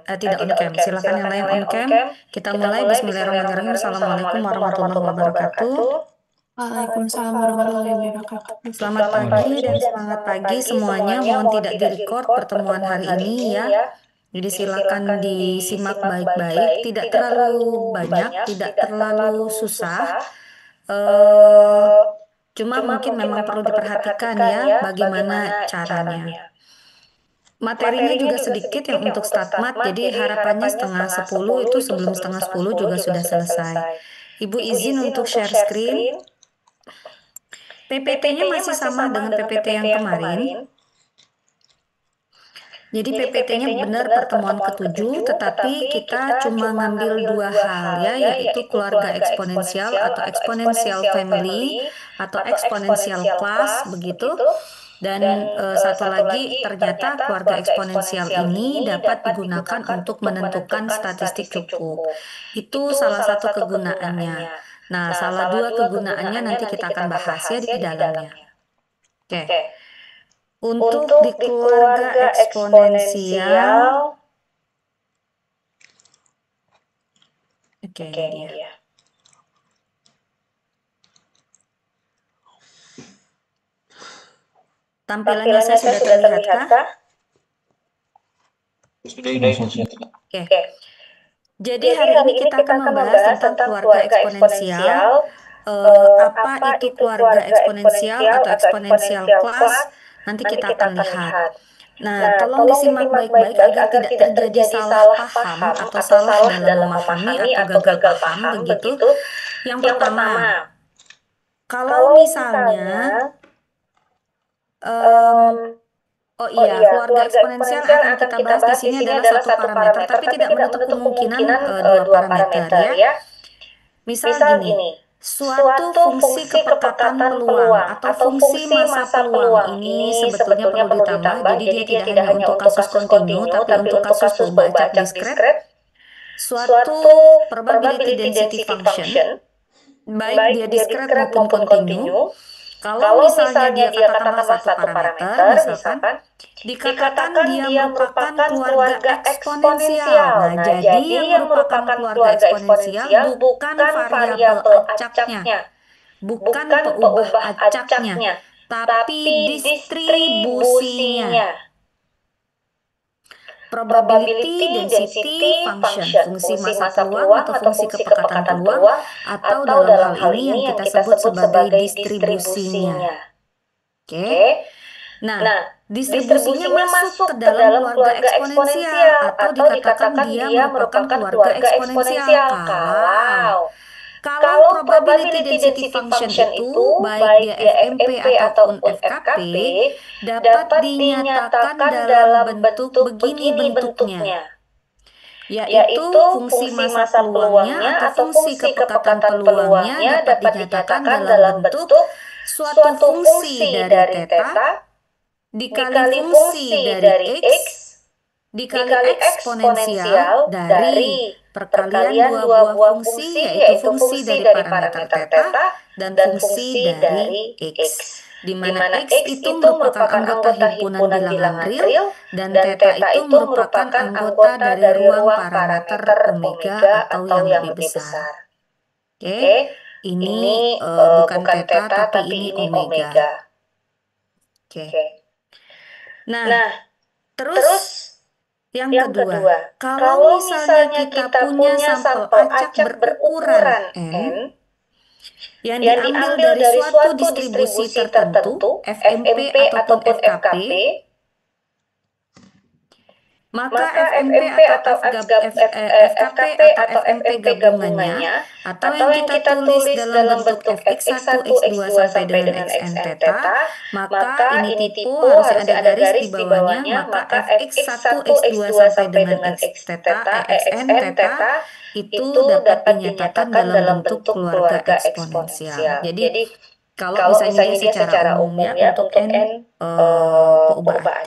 Tidak on cam. Silakan yang lain on cam. Kita mulai. Bismillahirrahmanirrahim. Assalamualaikum warahmatullahi wabarakatuh. Waalaikumsalam warahmatullahi wabarakatuh. Selamat pagi dan semangat pagi semuanya. Mohon tidak direcord pertemuan hari ini ya. Jadi silakan disimak baik-baik. Tidak terlalu banyak, tidak terlalu susah. Cuma mungkin memang perlu diperhatikan ya bagaimana caranya. Materinya juga sedikit yang untuk StatMat, jadi harapannya setengah 10 itu sebelum setengah 10 juga sudah selesai. Ibu izin untuk share screen. PPT-nya masih sama dengan PPT yang kemarin. Jadi PPT-nya benar pertemuan ke-7, tetapi kita cuma ngambil dua hal ya, yaitu keluarga eksponensial atau exponential family atau exponential class begitu. Dan satu lagi ternyata keluarga eksponensial ini dapat digunakan untuk menentukan statistik cukup. Itu salah satu kegunaannya. Nah, salah dua kegunaannya nanti kita akan bahas ya di dalamnya. Oke. Untuk di keluarga eksponensial, oke, ini dia. Tampilannya saya sudah terlihat kah? Oke. Jadi hari ini kita akan membahas tentang keluarga eksponensial. Apa itu keluarga eksponensial atau exponential class? Nanti kita akan lihat. Nah, tolong disimak baik-baik agar tidak terjadi salah paham atau salah dalam memahami atau gagal paham begitu. Yang pertama, kalau misalnya keluarga eksponensial akan kita bahas di sini adalah satu parameter, tapi tidak menutup kemungkinan dua parameter ya. Misal gini, suatu fungsi kepekatan peluang atau fungsi masa peluang ini sebetulnya perlu ditambah, jadi dia tidak hanya untuk kasus kontinu, tapi untuk kasus perubahan acak diskret. Suatu probability density function, baik dia diskret maupun kontinu. Kalau misalnya dia katakanlah satu parameter, misalkan, dikatakan dia merupakan keluarga eksponensial. Nah, jadi yang merupakan keluarga eksponensial bukan variabel acaknya, bukan peubah acaknya, tapi distribusinya. Probability density function, fungsi masa peluang atau fungsi kepekatan peluang, atau dalam hal ini yang kita sebut sebagai distribusinya. Oke. Nah, distribusinya masuk ke dalam keluarga eksponensial atau dikatakan dia merupakan keluarga eksponensial kalau probability density function itu baik dia FMP ataupun FKP dapat dinyatakan dalam bentuk begini bentuknya, yaitu fungsi masa peluangnya atau fungsi kepekatan peluangnya dapat dinyatakan dalam bentuk suatu fungsi dari theta dikali fungsi dari X dikali eksponensial dari perkalian dua buah fungsi, yaitu fungsi dari parameter theta dan fungsi dari X, di mana X itu merupakan anggota himpunan bilangan real dan theta itu merupakan anggota dari ruang parameter omega atau yang lebih besar. Oke, ini bukan theta tapi ini omega. Oke. Nah, terus yang kedua, kalau misalnya kita punya sampel acak berukuran N yang diambil dari suatu distribusi tertentu, FMP ataupun FKP, maka FMP atau FKP atau FMP gabungannya atau yang kita tulis dalam bentuk X1, X2 sampai dengan Xn theta, maka ini tipe harus ada garis di bawahnya, maka Fx1, X2 sampai dengan X theta, Xn theta itu dapat dinyatakan dalam bentuk keluarga eksponensial. Jadi kalau misalnya dia secara umumnya untuk N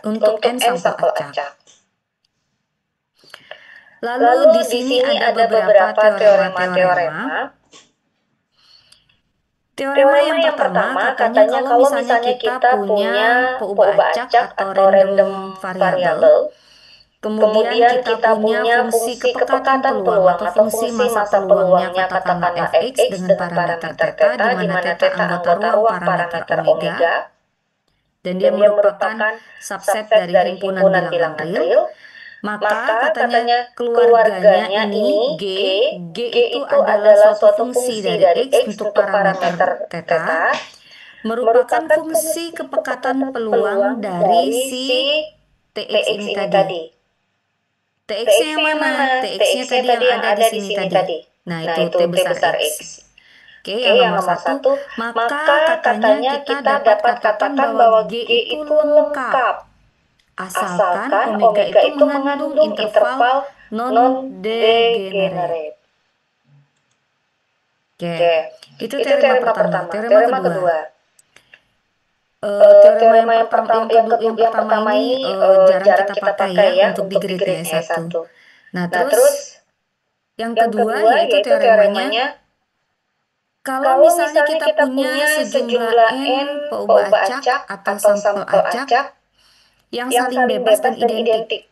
untuk N sampel acak. Lalu di sini ada beberapa teorema. Teorema yang pertama katanya kalau misalnya kita punya peubah acak atau random variable, Kemudian kita punya fungsi kepekatan peluang atau fungsi massa peluangnya katakanlah fx dengan parameter theta, di mana theta anggota ruang parameter omega, dan dia merupakan subset dari himpunan bilangan real. Maka katanya keluarganya ini G itu adalah suatu fungsi dari X untuk parameter theta, merupakan fungsi kepekatan peluang dari si Tx ini tadi. Tx-nya yang mana? Tx-nya tadi yang ada di sini tadi. Nah, itu T besar X. Oke, yang nomor satu, maka katanya kita dapat katakan bahwa G itu lengkap. Asalkan omega itu mengandung interval non-degenerate. Oke, itu teorema pertama. Teorema kedua. Teorema yang pertama ini jarang kita pakai ya untuk di grade S1. Nah, terus yang kedua yaitu teoremanya kalau misalnya kita punya sejumlah n peubah acak atau sampel acak yang saling bebas dan identik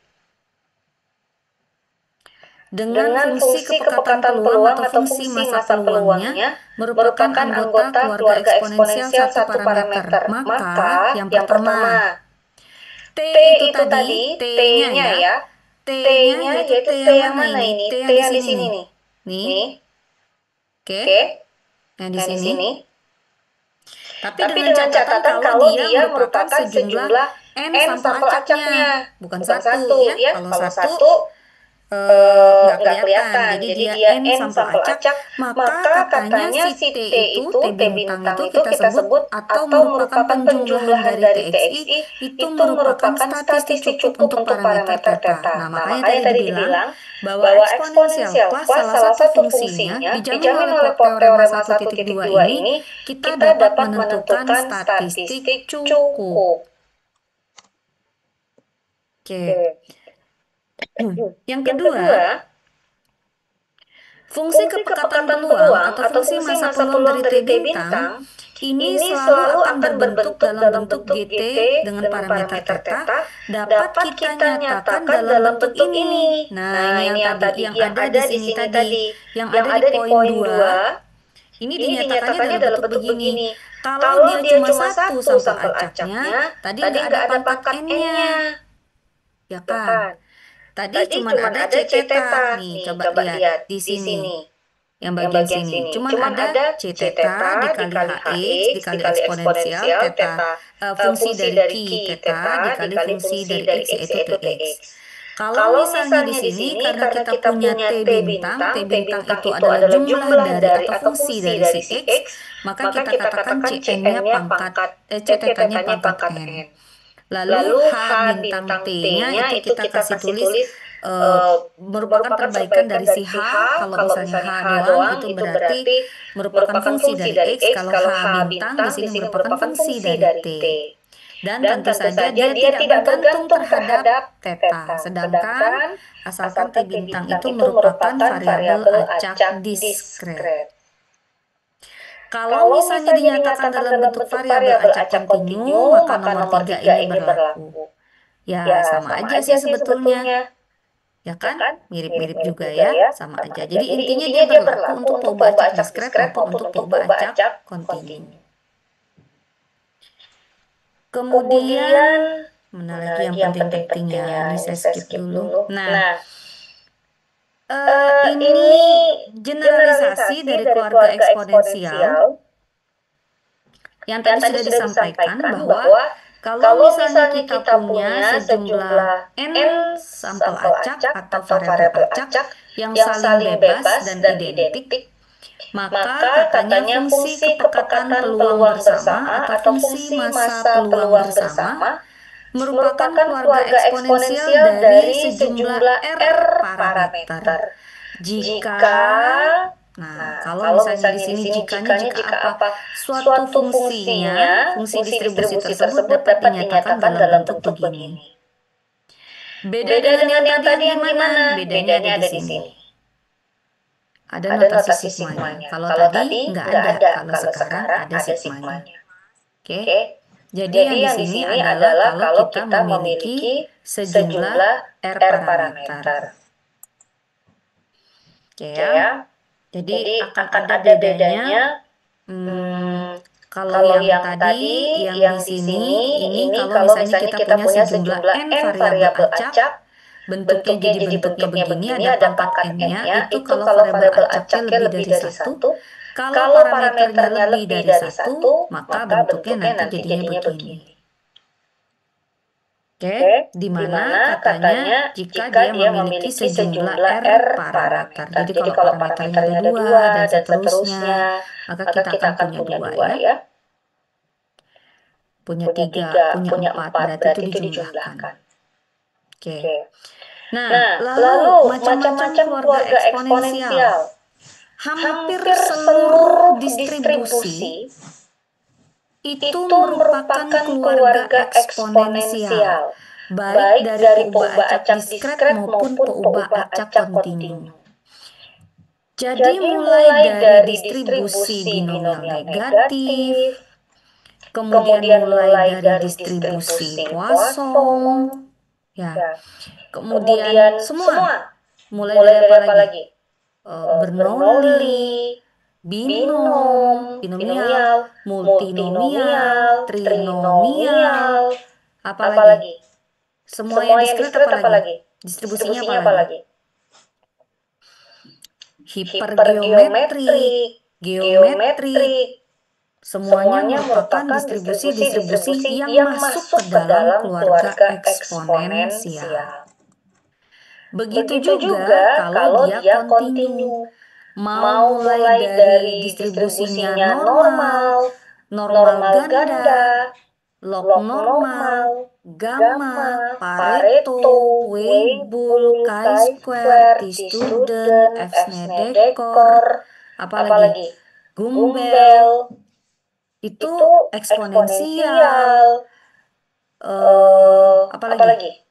dengan fungsi kepekatan peluang atau fungsi massa peluangnya merupakan anggota keluarga eksponensial satu parameter. Maka yang pertama T itu tadi T-nya ya. T-nya yaitu T yang mana ini? T yang di sini nih. Nih. Oke. Yang di sini. Tapi dengan catatan kalau dia merupakan sejumlah n sampel acaknya, bukan satu ya. Kalau satu nggak kelihatan, jadi dia n sampel acak, maka katanya si T itu T bintang itu kita sebut atau merupakan penjumlahan dari TXI itu merupakan statistik cukup untuk parameter theta. Nah, makanya tadi dibilang bahwa eksponensial kelas salah satu fungsinya dijamin oleh teorema 1.2 ini kita dapat menentukan statistik cukup. Oke. Yang kedua, fungsi kepekatan peluang atau fungsi massa peluang dari T bintang ini selalu akan berbentuk dalam bentuk GT dengan parameter theta dapat kita nyatakan dalam bentuk ini. Nah, ini yang ada di sini tadi, yang ada di poin 2. Ini dinyatakannya dalam bentuk begini. Kalau dia cuma satu sampel acaknya, tadi nggak ada pangkat n-nya, ya kan? Tadi cuma ada C theta nih, coba lihat di sini, yang bagian sini. Cuma ada C theta dikali Hx dikali eksponensial theta, fungsi dari Q theta dikali fungsi dari X yaitu Tx. Kalau misalnya di sini karena kita punya T bintang itu adalah jumlah dari atau fungsi dari si X, maka kita katakan Cn-nya pangkat C theta-nya pangkat n. Lalu H bintang T-nya itu kita kasih tulis merupakan perbaikan dari si H. Kalau misalnya H doang itu berarti merupakan fungsi dari X. Kalau H bintang di sini merupakan fungsi dari T. Dan tentu saja dia tidak bergantung terhadap theta. Sedangkan asalkan T bintang itu merupakan variabel acak diskret. Kalau misalnya dinyatakan dalam bentuk variabel acak kontinu, maka nomor 3 ini berlaku. Ya, sama aja sih sebetulnya. Ya kan? Mirip-mirip juga ya, sama aja. Jadi intinya dia berlaku untuk peubah acak diskret maupun untuk peubah acak kontinu. Kemudian, mana lagi yang penting-pentingnya? Ini saya skip dulu. Nah, ini generalisasi dari keluarga eksponensial yang tadi sudah disampaikan bahwa kalau misalnya kita punya sejumlah n sampel acak atau variabel acak yang saling bebas dan identik, maka katanya fungsi kepekatan peluang bersama atau fungsi massa peluang bersama merupakan keluarga eksponensial dari sejumlah R parameter. Kalau misalnya di sini jika apa? Suatu fungsinya, fungsi distribusi tersebut dapat dinyatakan dalam bentuk begini. Beda dengan yang tadi yang gimana? Bedanya ada di sini. Ada notasi sigmanya. Kalau tadi nggak ada, kalau sekarang ada sigmanya. Oke. Jadi yang di sini adalah kalau kita memiliki sejumlah R parameter. Oke ya. Jadi akan ada bedanya. Kalau yang tadi, yang di sini, ini kalau misalnya kita punya sejumlah N variabel acak, bentuknya jadi bentuknya begini, ada pangkat N-nya, itu kalau variabel acaknya lebih dari satu. Kalau parameternya lebih dari satu, maka bentuknya nanti jadinya begini. Oke, di mana katanya jika dia memiliki sejumlah R parameter. Jadi kalau parameternya ada dua dan seterusnya, maka kita akan punya dua ya. Punya tiga, punya empat, berarti itu dijumlahkan. Oke. Nah, lalu macam-macam keluarga eksponensial. Hampir seluruh distribusi itu merupakan keluarga eksponensial, baik dari peubah acak diskret maupun peubah acak kontinu. Jadi mulai dari distribusi binomial negatif, kemudian mulai dari distribusi Poisson, ya, kemudian semua, mulai dari apa lagi? Bernoulli, binomial, multinomial, trinomial, apalagi? Semua yang diskret apalagi? Distribusinya apalagi? Hipergeometrik, geometrik, semuanya merupakan distribusi-distribusi yang masuk ke dalam keluarga eksponensial. Begitu juga kalau dia kontinu. Mau mulai dari distribusinya normal, normal ganda, log normal, gamma, Pareto, Weibull, chi-square, t-student, F-Snedeker, apalagi Gumbel, itu eksponensial, apalagi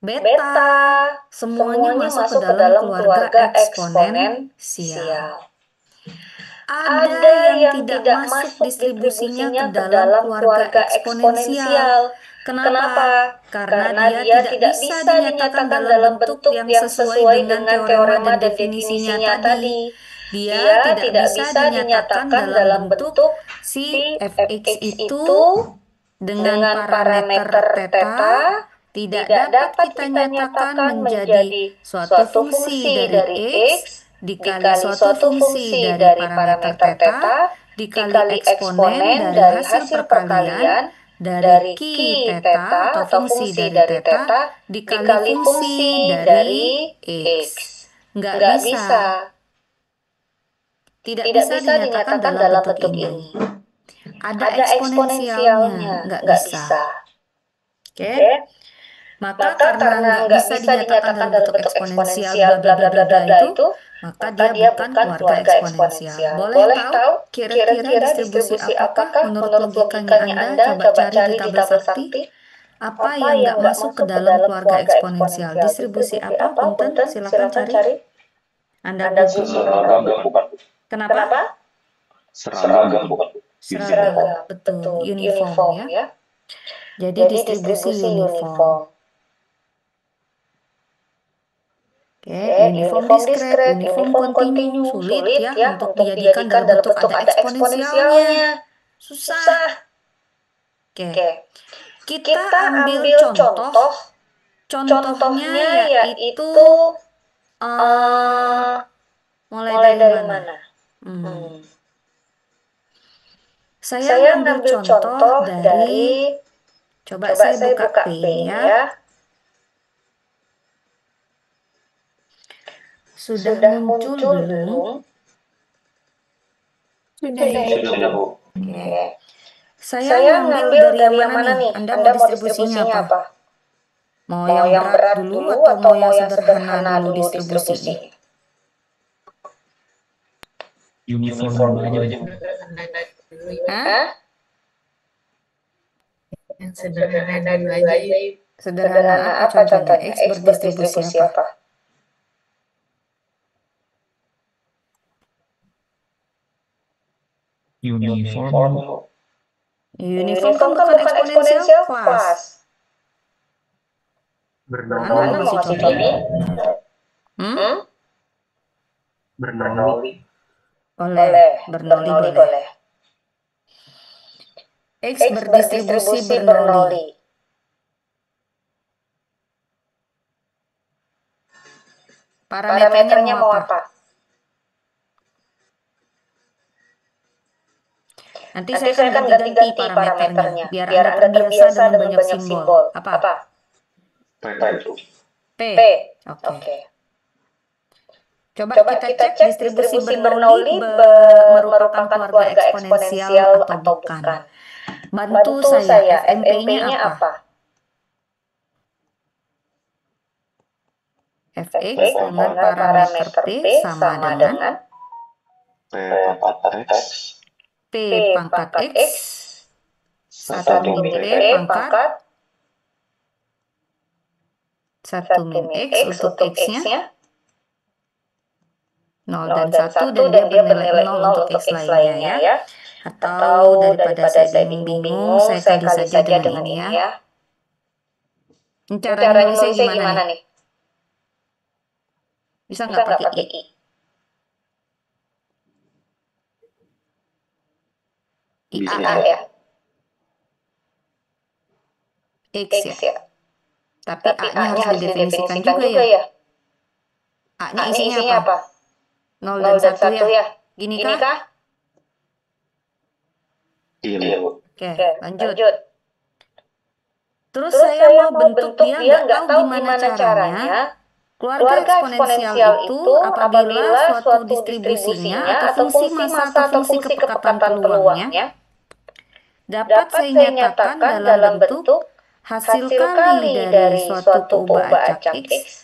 beta, semuanya masuk ke dalam keluarga eksponensial. Ada yang tidak masuk distribusinya ke dalam keluarga eksponensial. Kenapa? Karena dia tidak bisa dinyatakan dalam bentuk yang sesuai dengan teorema dan definisinya tadi. Dia tidak bisa dinyatakan dalam bentuk si fx itu dengan parameter theta tidak dapat kita nyatakan menjadi suatu fungsi dari x dikali suatu fungsi dari parameter theta dikali eksponen dari hasil perkalian dari ki theta atau fungsi dari theta dikali fungsi dari x. Nggak bisa. Tidak bisa dinyatakan dalam bentuk ini. Ada eksponensialnya, nggak bisa. Oke. Maka karena nggak bisa dinyatakan dalam bentuk eksponensial bla bla bla bla itu, maka dia bukan keluarga eksponensial. Boleh tahu kira-kira distribusi apakah menurut logikanya Anda? Coba cari di tabel sakti. Apa yang nggak masuk ke dalam keluarga eksponensial? Distribusi apa? Punten, silakan cari. Anda Seragam bukan. Kenapa? Seragam bukan. Seragam, betul. Uniform ya. Jadi distribusi uniform. Oke, uniform diskret, uniform kontinu, sulit ya untuk dijadikan dalam bentuk ada eksponensialnya. Susah. Oke. Kita ambil contoh. Contohnya yaitu mulai dari mana? Saya ngambil contoh dari coba saya buka P ya. Sudah muncul belum? Sudah. Oke. Saya ngambil dari yang mana nih? Anda mau distribusinya apa? Mau yang berat dulu atau mau yang sederhana dulu distribusinya? Uniform aja. Hah? Yang sederhana dulu aja. Sederhana apa contohnya? X berdistribusi apa? Uniform. Uniform kan bukan eksponensial kelas. Mana Bernoli. mau kasih contoh? Hmm? Bernoli. Boleh. Bernoulli boleh. X berdistribusi Bernoulli. Parameternya mau apa? Nanti saya akan ganti-ganti parameternya, biar Anda terbiasa dengan banyak simbol. Apa? P itu. P. Oke. Coba kita cek distribusi Bernoulli merupakan keluarga eksponensial atau bukan. Bantu saya, FMP-nya apa? Fx dengan parameter P sama dengan P pangkat X P pangkat X 1 min P pangkat 1 min X untuk X-nya 0 dan 1 dan dia bernilai 0 untuk X lainnya ya. Atau daripada saya bingung-bingung, saya kali saja dengan ini ya. Caranya nulisnya gimana nih? Bisa nggak pakai I? bisa. IA ya? X ya? Tapi A-nya harus didefinisikan juga ya? A-nya isinya apa? 0 dan 1 ya? Gini kah? Iya. Oke, lanjut. Terus saya mau bentuk dia nggak tahu gimana caranya. Keluarga eksponensial itu apabila suatu distribusinya atau fungsi massa atau fungsi kepekatan peluangnya dapat saya nyatakan dalam bentuk hasil kali dari suatu peubah acak X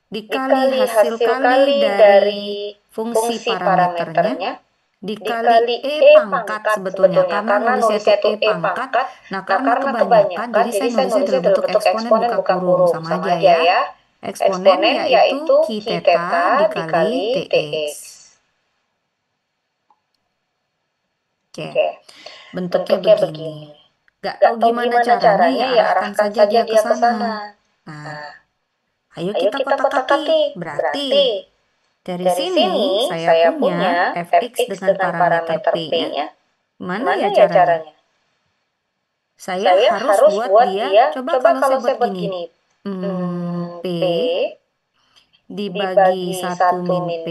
dikali hasil kali dari fungsi parameternya dikali E pangkat sebetulnya karena nulisnya itu E pangkat. Nah, karena kebanyakan jadi saya nulisnya dalam bentuk eksponen bukan kurung, sama aja ya. Eksponen yaitu Q theta dikali TX. Oke, bentuknya begini. Gak tahu gimana caranya ya arahkan saja dia ke sana. Nah, ayo kita kotak-kaki. Berarti dari sini saya punya Fx dengan parameter P-nya. Mana ya caranya? Saya harus buat dia, coba kalau saya buat gini. P dibagi 1 min P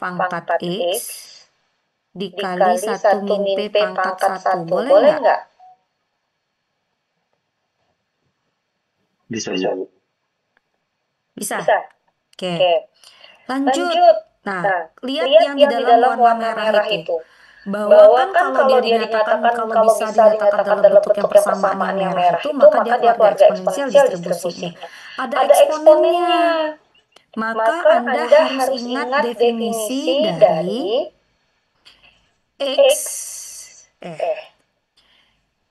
pangkat X dikali 1 min P pangkat 1. Boleh nggak? Bisa. Bisa. Oke. Lanjut. Nah, lihat yang di dalam warna merah itu. Bahwa kan kalau dia dinyatakan kalau bisa dinyatakan dalam bentuk yang persamaan yang merah itu, maka dia keluarga eksponensial distribusinya. Ada eksponennya. Maka Anda harus ingat definisi dari X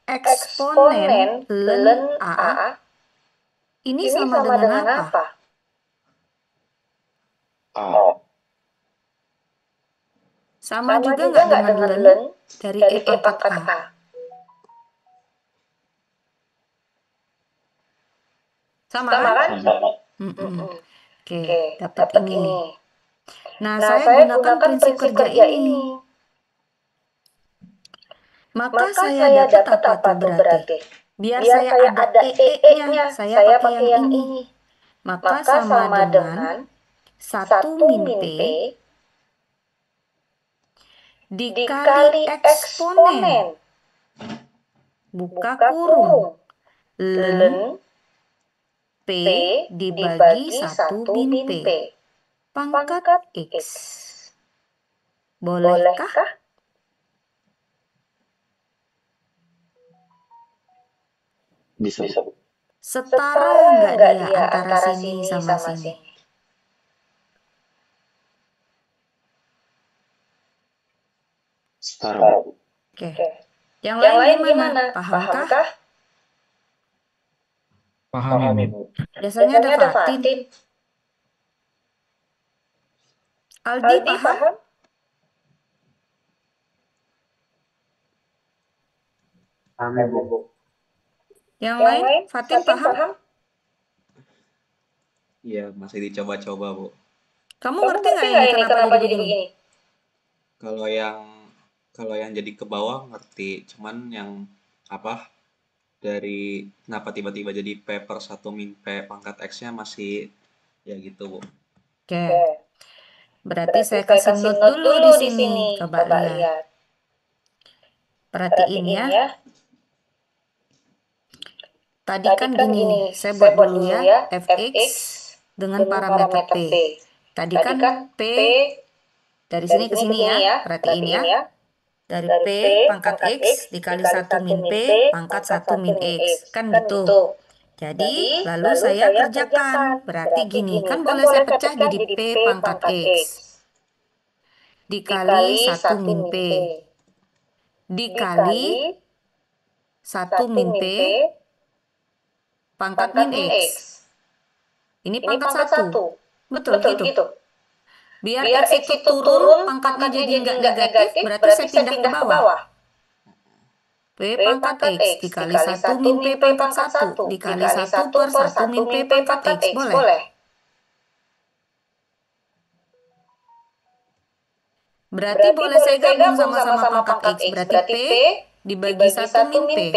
eksponen ln A ini sama dengan apa? A. Sama juga nggak dengan ln dari E pangkat A? Sama kan? Oke, dapat ini. Nah, saya gunakan prinsip kerja ini. Maka saya dapat apa tuh berarti? Biar saya ada EE-nya, saya pakai yang ini. Maka sama dengan 1 min P dikali eksponen. Buka kurung. Ln P dibagi 1 min P pangkat X. Bolehkah? Bisa. Setara nggak dia antara sini sama sini? Setara. Oke. Yang lain gimana? Pahamkah? Paham ini. Biasanya ada Fatin. Aldi paham? Kami Bu. Yang lain? Fatin paham? Iya, masih dicoba-coba, Bu. Kamu Kamu ngerti ngerti nggak nggak ini ini kenapa kenapa jadi jadi begini? begini? Kalau yang kalau yang jadi ke bawah ngerti, cuman yang apa dari kenapa tiba-tiba jadi P per 1 min P pangkat X-nya masih ya gitu, Bu. Oke, Oke, berarti berarti saya saya kasih kasih note note dulu dulu di di sini. sini. Coba Coba lihat. lihat. Perhatiin Perhatiin ya. ya. Tadi Tadi kan kan gini, gini, saya saya buat buat dulu dulu ya, ya, fx fx dengan dengan parameter parameter p. p. Tadi Tadi kan kan p p dari dari sini ke sini ke sini sini ya, ya. perhatiin ya. Perhatiin ya. Dari Dari p p pangkat pangkat x x dikali dikali 1 1 min min p p pangkat pangkat 1 min 1 min x. x. Kan Kan gitu. gitu. Jadi, lalu Lalu saya saya kerjakan. kerjakan. Berarti gini, kan Kan boleh saya boleh saya pecah pecah jadi jadi p p pangkat pangkat x x dikali dikali 1 1 min min p p dikali dikali 1 min 1 p min p pangkat pangkat min min x. x. Ini Ini pangkat pangkat 1. 1. Betul Betul gitu. gitu. Biar Biar x x itu itu turun, turun, pangkatnya pangkatnya jadi jadi nggak nggak negatif, negatif, berarti berarti saya saya pindah ke pindah ke bawah. bawah. P P pangkat pangkat X x dikali dikali 1 1 min P min P pangkat pangkat 1 1 dikali dikali 1 1 per per 1 min 1 P min P pangkat pangkat X. x. Boleh? Boleh? Berarti Berarti boleh boleh saya saya gabung gabung sama-sama sama-sama pangkat pangkat X. x. Berarti Berarti P P dibagi dibagi 1 1 min P. min P.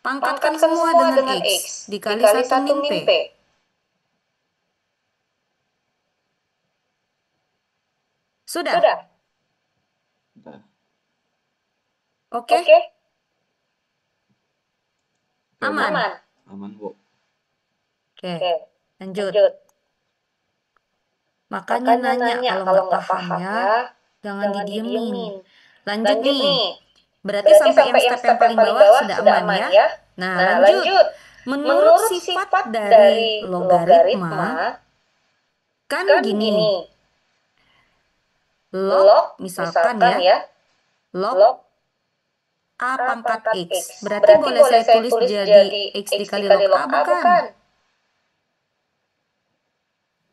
Pangkatkan Pangkatkan semua semua dengan dengan X x dikali dikali 1 1 min min P. P. Sudah? Sudah? Udah. Oke? Oke? Oke, Bu. Aman? Aman? Aman, Bu. Oke, Oke, lanjut. lanjut. Makanya Makanya nanya nanya kalau kalau nggak nggak paham paham ya, ya, jangan jangan didiemin. didiemin. Lanjut Lanjut nih. nih. Berarti Berarti sampai yang sampai yang step yang step yang paling paling bawah bawah sudah sudah aman aman ya. ya. Nah, Nah, lanjut. lanjut. Menurut Menurut sifat sifat dari dari logaritma, logaritma, kan kan gini, gini, log log misalkan misalkan ya, ya, log log A A pangkat pangkat X. X. Berarti Berarti boleh boleh saya saya tulis tulis jadi jadi X X dikali dikali log log A, A, bukan? bukan?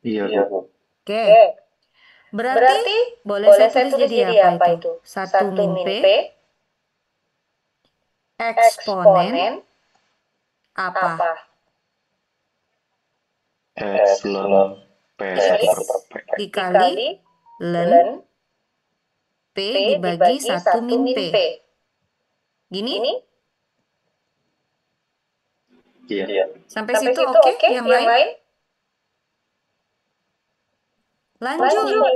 Iya, Iya, Bu. Bu. Oke, Oke, berarti berarti boleh saya boleh saya tulis tulis jadi jadi apa apa itu? itu? 1 1 min min P P eksponen eksponen apa? apa? Epsilon P X per P. dikali Dikali len len P P dibagi dibagi 1 1 min min P. P. Gini? Ini Iya. Sampai sampai situ situ oke? oke? Yang Yang lain? lain? Lanjut. Lanjut.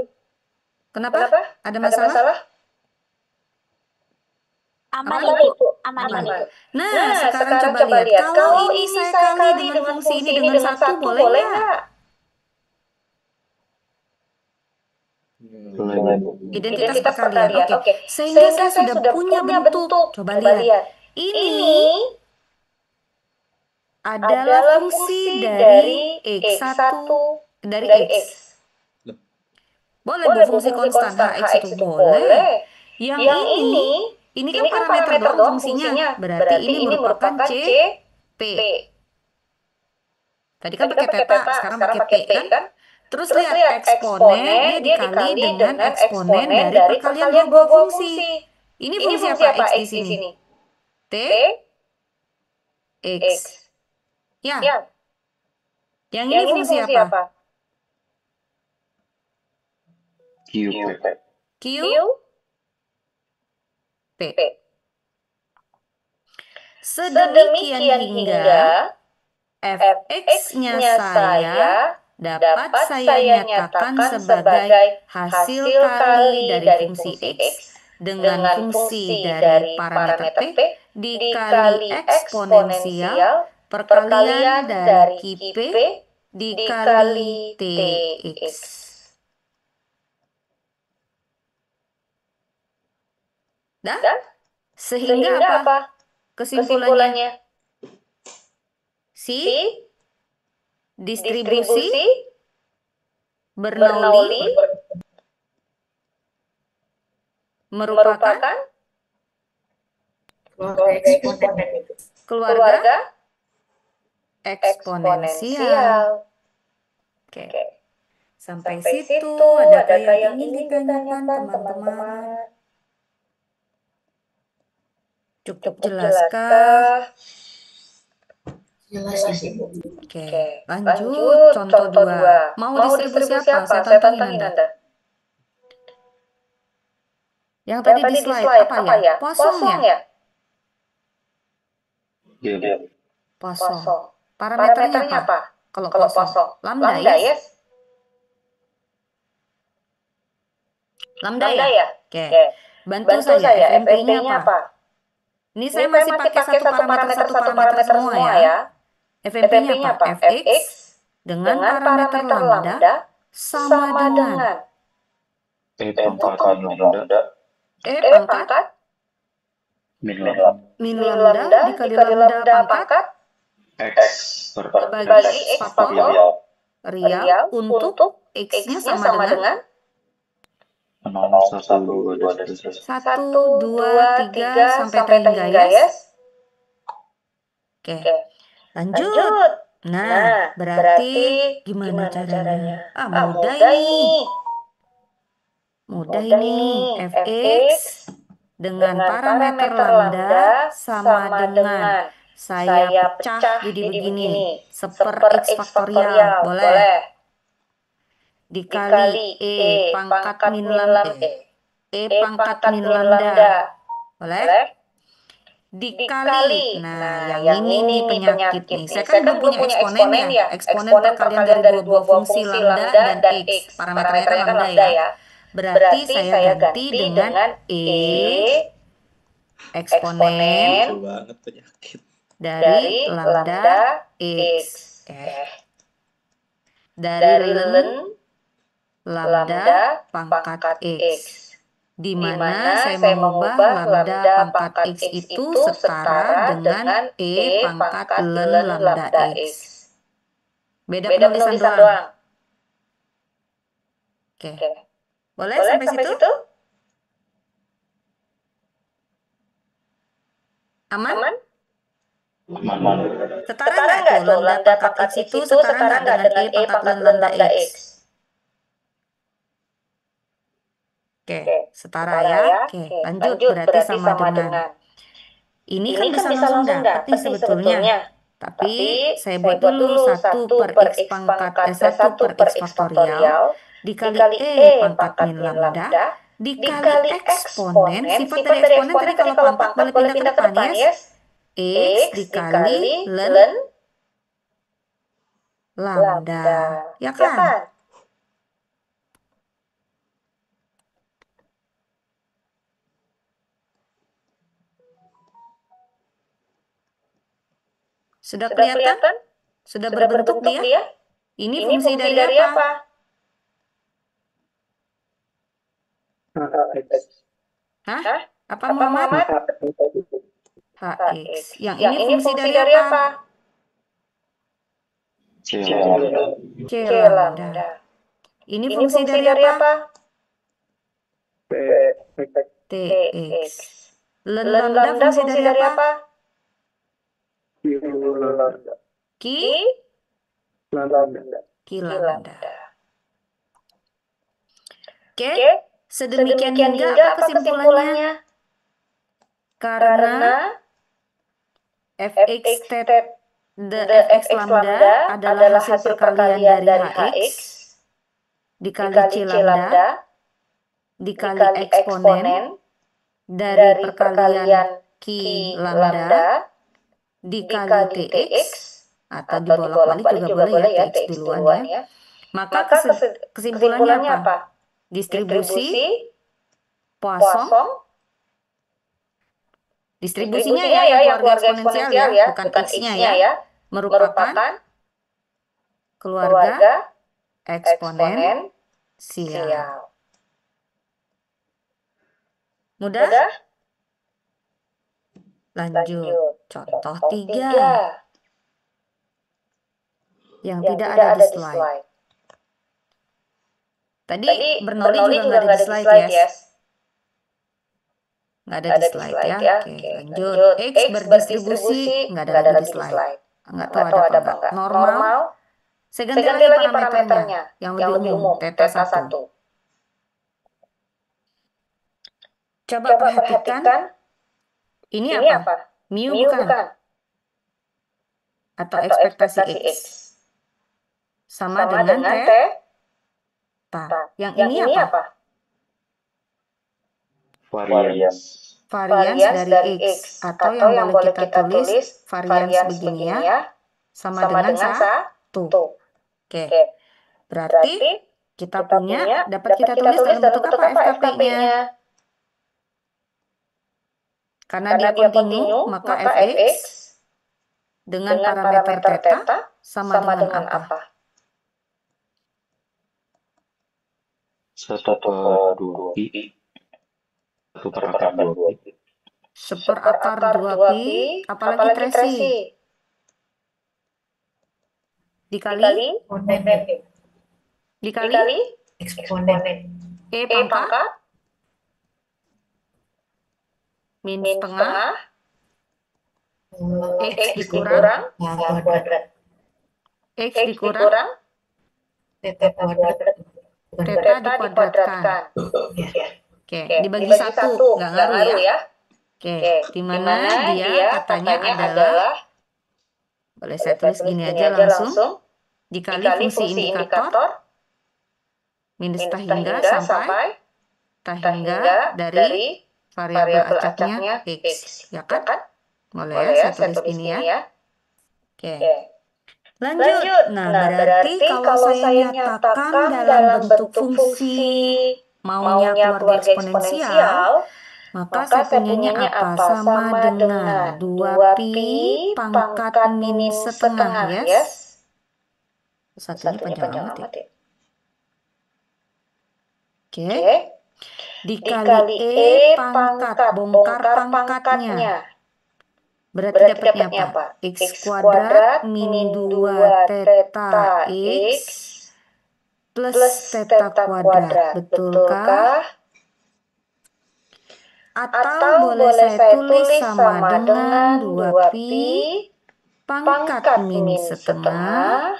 Kenapa? Kenapa? Ada Ada masalah? masalah? Aman, Aman, Ibu? Ibu. Aman. Aman. Nah, Nah, sekarang sekarang coba lihat. Kalau Kalau ini ini saya saya kali kali dengan dengan fungsi ini fungsi ini dengan dengan 1, 1, boleh boleh nggak? nggak? Boleh, Bu. Identitas Identitas perkalian. perkalian. Oke. Oke. Sehingga saya Sehingga saya sudah sudah punya punya bentuk. bentuk. Coba Coba lihat. lihat. Ini Ini adalah adalah fungsi fungsi dari dari X1 X1 dari dari X. X. Boleh Bu Boleh Bu fungsi fungsi konstan konstan HX HX itu itu boleh. boleh. Yang Yang ini kan ini kan parameter parameter doang doang fungsinya. fungsinya. Berarti ini merupakan merupakan C, P. P. Tadi kan Tadi kan pakai pakai peta, peta, sekarang sekarang pakai P pakai P kan? kan? Terus Terus lihat lihat eksponen dia eksponen dia dikali dikali dengan dengan eksponen eksponen dari dari perkalian perkalian dua dua fungsi. fungsi. Ini Ini fungsi fungsi apa apa X di X di sini? sini? T, T, X. X. Ya, Ya, yang ini yang ini fungsi fungsi apa? apa? QP. Q, Q, P. P. Sedemikian hingga fx-nya saya dapat saya nyatakan sebagai hasil kali dari fungsi x dengan fungsi dari parameter p dikali eksponensial perkalian dari QP dikali TX. Dah? Sehingga apa? Kesimpulannya? Si distribusi Bernoulli merupakan keluarga eksponensial. Oke. Sampai situ adakah yang ingin ditanyakan teman-teman? Cukup jelaskah? Jelas, Ibu. Oke, lanjut contoh 2. Mau distribusi apa? Saya tantangin Anda. Yang tadi di slide apa ya? Kosong ya? Iya. Kosong. Parameternya apa? Kalau kosong. Lambda ya? Lambda ya? Oke. Bantu saya, FMP-nya apa? Ini saya masih pakai satu parameter semua ya. FMP-nya apa? Fx dengan parameter lambda sama dengan Pangkat lambda pangkat min lambda min lambda dikali lambda pangkat X bagi X faktor real real untuk X-nya sama dengan 0, 1, 2, dan seterusnya. 1, 2, 3 sampai hingga ya. Oke, lanjut. Nah, berarti gimana caranya? Mudah ini. Mudah ini. Fx dengan parameter lambda sama dengan saya pecah jadi begini. Seper X faktorial, boleh. Dikali pangkat min lambda. Pangkat min lambda, boleh. Dikali, nah yang ini nih penyakit nih. Saya kan belum punya eksponen ya. Eksponen perkalian dari dua fungsi lambda dan X. Parameternya kan lambda ya. Berarti saya ganti dengan eksponen Lucu banget penyakit. dari lambda X. Dari lambda pangkat X. Di mana saya mengubah lambda pangkat X itu setara dengan pangkat lambda X. Beda penulisan doang. Oke. Boleh sampai situ? Aman? Aman. Setara nggak tuh lambda pangkat X itu setara nggak dengan pangkat lambda X? Oke, setara ya. Oke, lanjut berarti sama dengan. Ini kan bisa langsung dapat nih sebetulnya. Tapi saya buat dulu 1 per X pangkat 1 per X faktorial dikali pangkat min lambda dikali eksponen. Sifat dari eksponen tadi kalau pangkat boleh pindah ke depan ya. X dikali lambda. Ya kan? Sudah kelihatan? Sudah berbentuk dia? Ini fungsi dari apa? Hah? Apa Muhammad? Hx. Yang ini fungsi dari apa? C lambda. C lambda. Ini fungsi dari apa? Tx. Lambda fungsi dari apa? Ki lambda. Oke, sedemikian hingga apa kesimpulannya? Karena fx fx lambda adalah hasil perkalian dari hx dikali c lambda dikali eksponen dari perkalian ki lambda dikali tx atau dibolak-balik juga boleh ya, tx duluan ya. Maka kesimpulannya apa? Distribusi Poisson. Distribusinya ya yang keluarga eksponensial ya, bukan x-nya ya, merupakan keluarga eksponensial. Mudah? Lanjut, contoh 3 yang tidak ada di slide. Tadi Bernoulli juga nggak ada di slide ya. Nggak ada di slide ya. Oke, lanjut. X berdistribusi nggak ada lagi di slide. Nggak tahu ada apa enggak. Normal. Saya ganti lagi parameternya. Yang lebih umum, theta 1. Coba perhatikan. Ini apa? Mu bukan? atau ekspektasi X sama dengan theta. Yang ini apa? Varians. Varians dari X, atau yang boleh kita tulis varians begini ya, sama dengan 1. Oke. Berarti kita punya, dapat kita tulis dalam bentuk apa FKP-nya? Karena dia kontinu, maka Fx dengan parameter theta sama dengan apa? 1/2pi. 1/2pi. 1/2pi, apalagi Tracy? Dikali Eksponen. E pangkat min setengah X dikurang kuadrat. X dikurang Theta kuadrat. theta dikuadratkan. Oke, dibagi 1, nggak ngaruh ya. Oke, dimana dia katanya adalah, boleh saya tulis gini aja langsung, dikali fungsi indikator minus tahingga sampai tahingga dari variabel acaknya X, ya kan? Boleh ya, saya tulis gini ya. Oke. Lanjut. Nah, berarti kalau saya nyatakan dalam bentuk fungsi maunya keluarga eksponensial, maka saya punyanya apa? Sama dengan 2pi pangkat min setengah, yes? Satunya panjang amat ya. Oke. Dikali E pangkat bongkar pangkatnya. Berarti dapatnya apa? X kuadrat min 2 theta X plus theta kuadrat. Betulkah? Atau boleh saya tulis sama dengan 2pi pangkat min setengah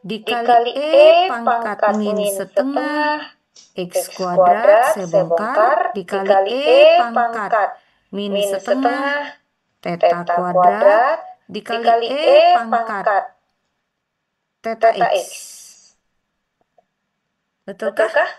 dikali E pangkat min setengah X kuadrat saya bongkar dikali E pangkat min setengah theta kuadrat dikali E pangkat theta X. Betulkah?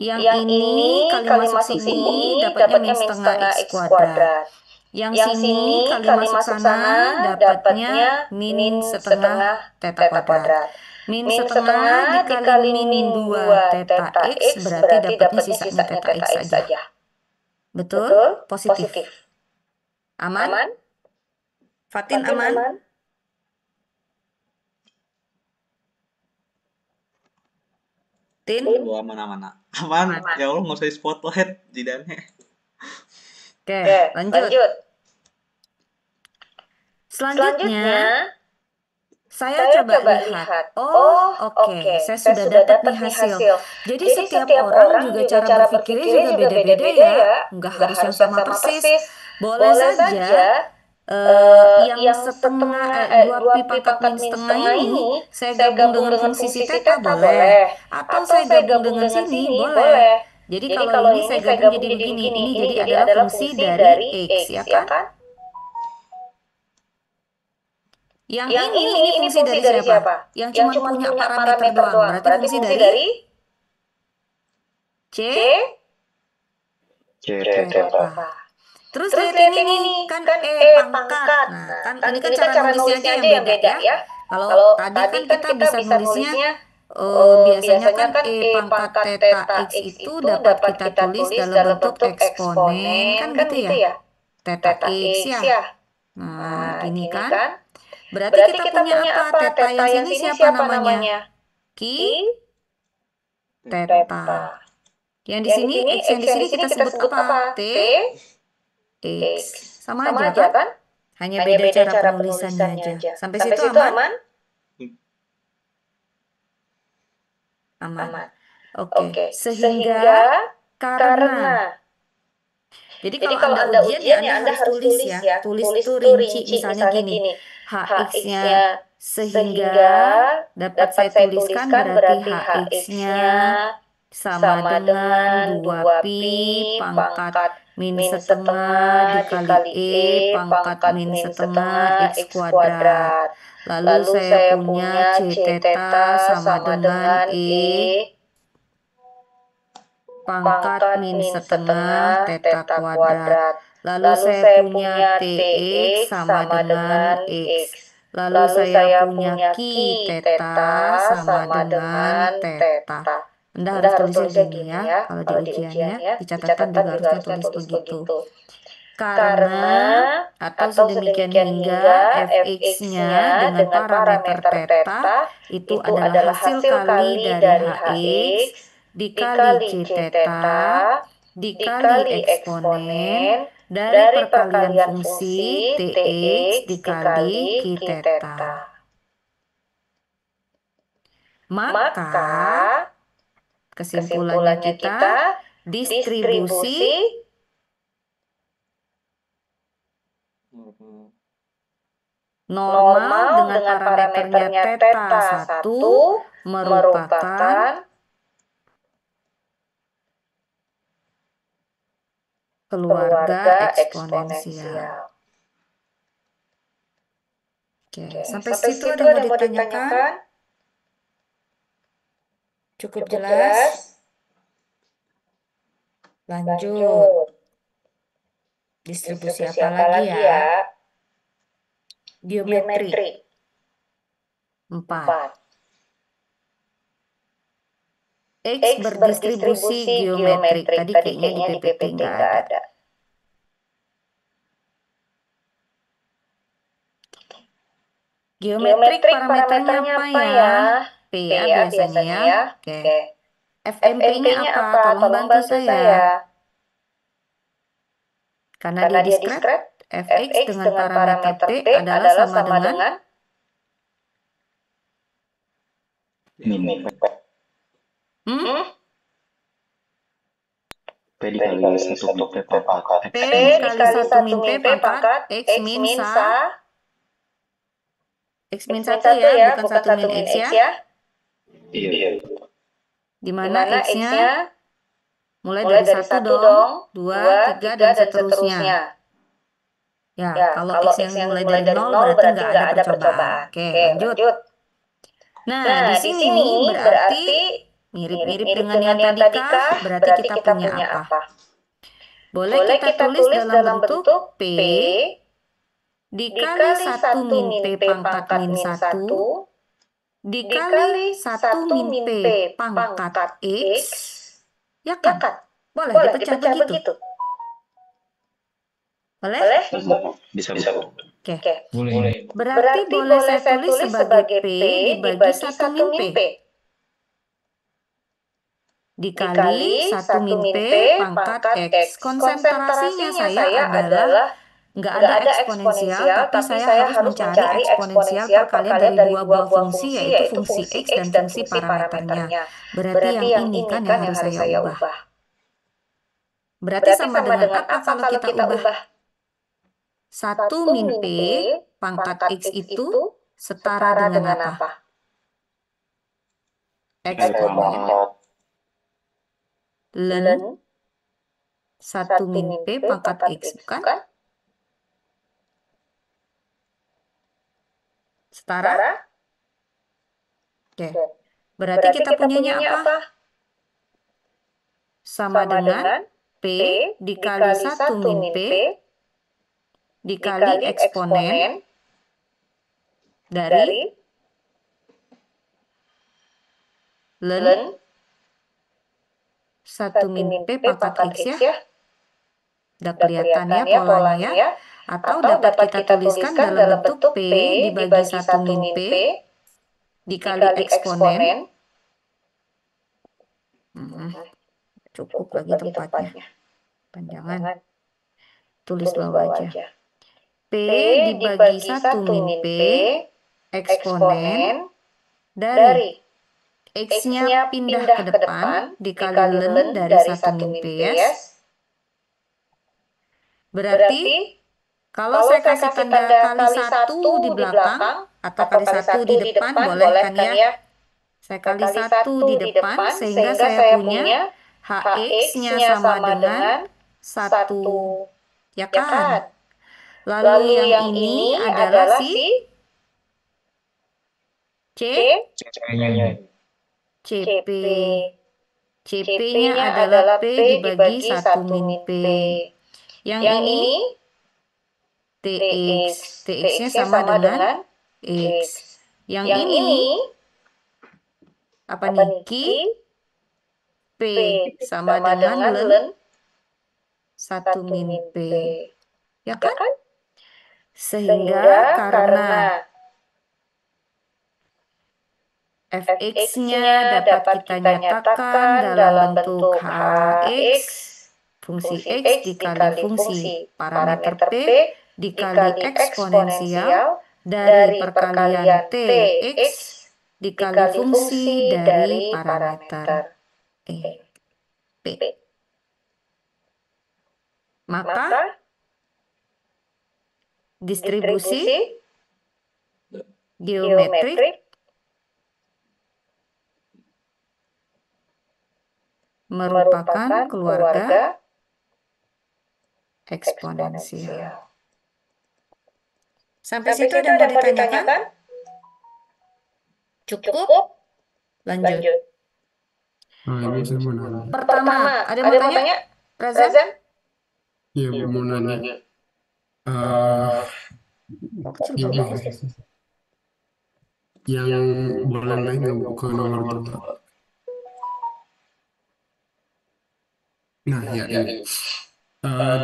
Yang ini kali masuk sini dapatnya min setengah X kuadrat. Yang sini kali masuk sana dapatnya min setengah theta kuadrat. Min setengah dikali min 2 theta X berarti dapatnya sisanya theta X saja. Betul? Positif. Aman? Fatin aman? Tin? Aman. Ya Allah, nggak usah di spotlight jidannya. Oke, lanjut. Selanjutnya, saya coba lihat. Oke. Saya sudah dapat nih hasil. Jadi setiap orang juga cara berpikirnya juga beda-beda ya. Nggak harus yang sama persis. Boleh saja yang setengah 2pi pangkat min setengah ini saya gabung dengan fungsi theta boleh, atau saya gabung dengan sini boleh. Jadi kalau ini saya gabung jadi begini, ini jadi adalah fungsi dari X ya kan? Yang ini fungsi dari siapa? Yang cuma punya parameter doang, berarti fungsi dari C theta. Terus lihat ini kan E pangkat. Nah, kan ini kan cara nulisnya aja yang beda ya. Kalau tadi kan kita bisa nulisnya biasanya kan E pangkat theta X itu dapat kita tulis dalam bentuk eksponen kan gitu ya. Theta X ya. Nah, gini kan. Berarti kita punya apa? Theta yang sini siapa namanya? Ki theta. Yang di sini X yang di sini kita sebut apa? T X. Sama aja kan? Hanya beda cara penulisannya aja. Sampai situ aman? Aman. Oke. Sehingga karena jadi kalau Anda ujian ya Anda harus tulis ya. Tulis itu rinci misalnya gini. HX-nya sehingga dapat saya tuliskan berarti HX-nya sama dengan 2pi pangkat min setengah dikali E pangkat min setengah X kuadrat. Lalu saya punya C theta sama dengan E pangkat min setengah theta kuadrat. Lalu saya punya TX sama dengan X. Lalu saya punya Ki theta sama dengan theta. Anda harus tulisnya gini ya, kalau di ujiannya, di catatan juga harusnya tulis begitu. Karena atau sedemikian hingga fx-nya dengan parameter theta itu adalah hasil kali dari hx dikali c theta dikali eksponen dari perkalian fungsi tx dikali q theta. Maka kesimpulannya kita distribusi normal dengan parameternya theta 1 merupakan keluarga eksponensial. Oke, sampai situ ada yang mau ditanyakan? Cukup jelas? Lanjut. Distribusi apa lagi ya? Geometri 4. X berdistribusi geometrik. Tadi kayaknya di PPT nggak ada. Geometrik parameternya apa ya? P ya biasanya ya. Oke. FMP-nya apa? Tolong bantu saya. Karena dia diskret, fx dengan parameter P adalah sama dengan Min. P P dikali 1 min P pangkat P dikali 1 min P pangkat X min X min 1 ya, bukan 1 min X ya. Iya. Di mana X-nya mulai dari 1 dong, 2, 3, dan seterusnya. Ya, kalau X yang mulai dari 0 berarti nggak ada percobaan. Oke, lanjut. Nah, di sini berarti mirip-mirip dengan yang tadi kah? Berarti kita punya apa? Boleh kita tulis dalam bentuk P dikali 1 min P pangkat min 1 dikali 1 min P pangkat X. Ya kan? Boleh dipecah begitu. Boleh? Bisa. Oke. Boleh. Berarti boleh saya tulis sebagai P dibagi 1 min P dikali 1 min P pangkat X. Konsentrasinya saya adalah nggak ada eksponensial, tapi saya harus mencari eksponensial perkalian dari dua buah fungsi, yaitu fungsi X dan fungsi parameternya. Berarti yang ini kan yang harus saya ubah. Berarti sama dengan apa kalau kita ubah? 1 min P pangkat X itu setara dengan apa? Eksponen ln 1 min P pangkat X, bukan? Setara? Oke. Berarti kita punyanya apa? Sama dengan P dikali 1 min P dikali eksponen dari ln 1 min P pangkat X ya. Udah kelihatan ya polanya ya. Atau dapat kita tuliskan dalam bentuk P dibagi 1 min P dikali eksponen. Cukup lagi tempatnya. Panjangan. Tulis bawah aja. P dibagi 1 min P eksponen dari X-nya pindah ke depan dikali ln dari 1 min P ya. Berarti kalau saya kasih tanda kali 1 di belakang atau kali 1 di depan boleh kan ya? Saya kali 1 di depan sehingga saya punya HX-nya sama dengan 1. Ya kan? Lalu yang ini adalah si C-nya. CP. CP-nya adalah P dibagi 1 min P. Yang ini TX. TX-nya sama dengan X. Yang ini apa nih? P sama dengan len 1 min P. Ya kan? Sehingga karena Fx-nya dapat kita nyatakan dalam bentuk Hx, fungsi X dikali fungsi parameter P dikali eksponensial dari perkalian Tx dikali fungsi dari parameter P. Maka distribusi geometrik merupakan keluarga eksponensial. Sampai situ ada yang mau ditanyakan? Cukup? Lanjut. Ibu saya mau nanya. Pertama, ada yang mau tanya? Razan? Iya, mau nanya. Ini yang boleh naik nggak Bu, ke nomor 2? Nah, ya ini.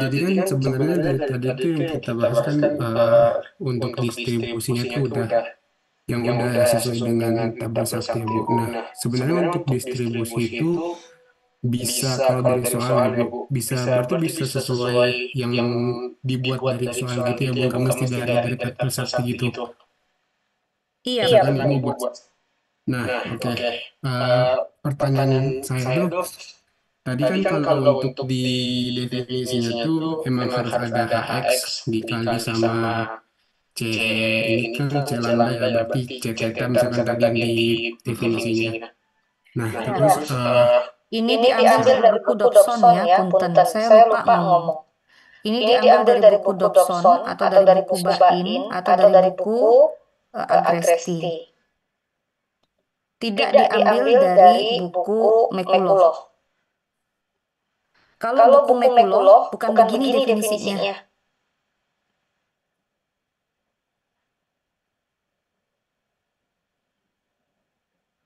Jadi kan sebenarnya dari tadi itu yang kita bahas kan untuk distribusinya itu udah sesuai dengan tabel sakti ya Bu. Nah, sebenarnya untuk distribusi itu bisa kalau dari soal ya Bu, berarti bisa sesuai yang dibuat dari soal gitu ya Bu, nggak mesti dari tabel sakti gitu. Iya, Misalkan ini buat. Nah, oke. Pertanyaan saya tuh tadi kan kalau untuk di definisinya tuh emang harus ada HX dikali sama C, ini kan C lambda ya, berarti C theta misalkan tadi yang di definisinya. Nah, terus ini diambil dari buku Dobson ya, punten. Saya lupa ngomong. Ini diambil dari buku Dobson atau dari buku Bain atau dari buku Agresti. Tidak diambil dari buku Mekulow. Kalau buku Mekulow bukan begini definisinya.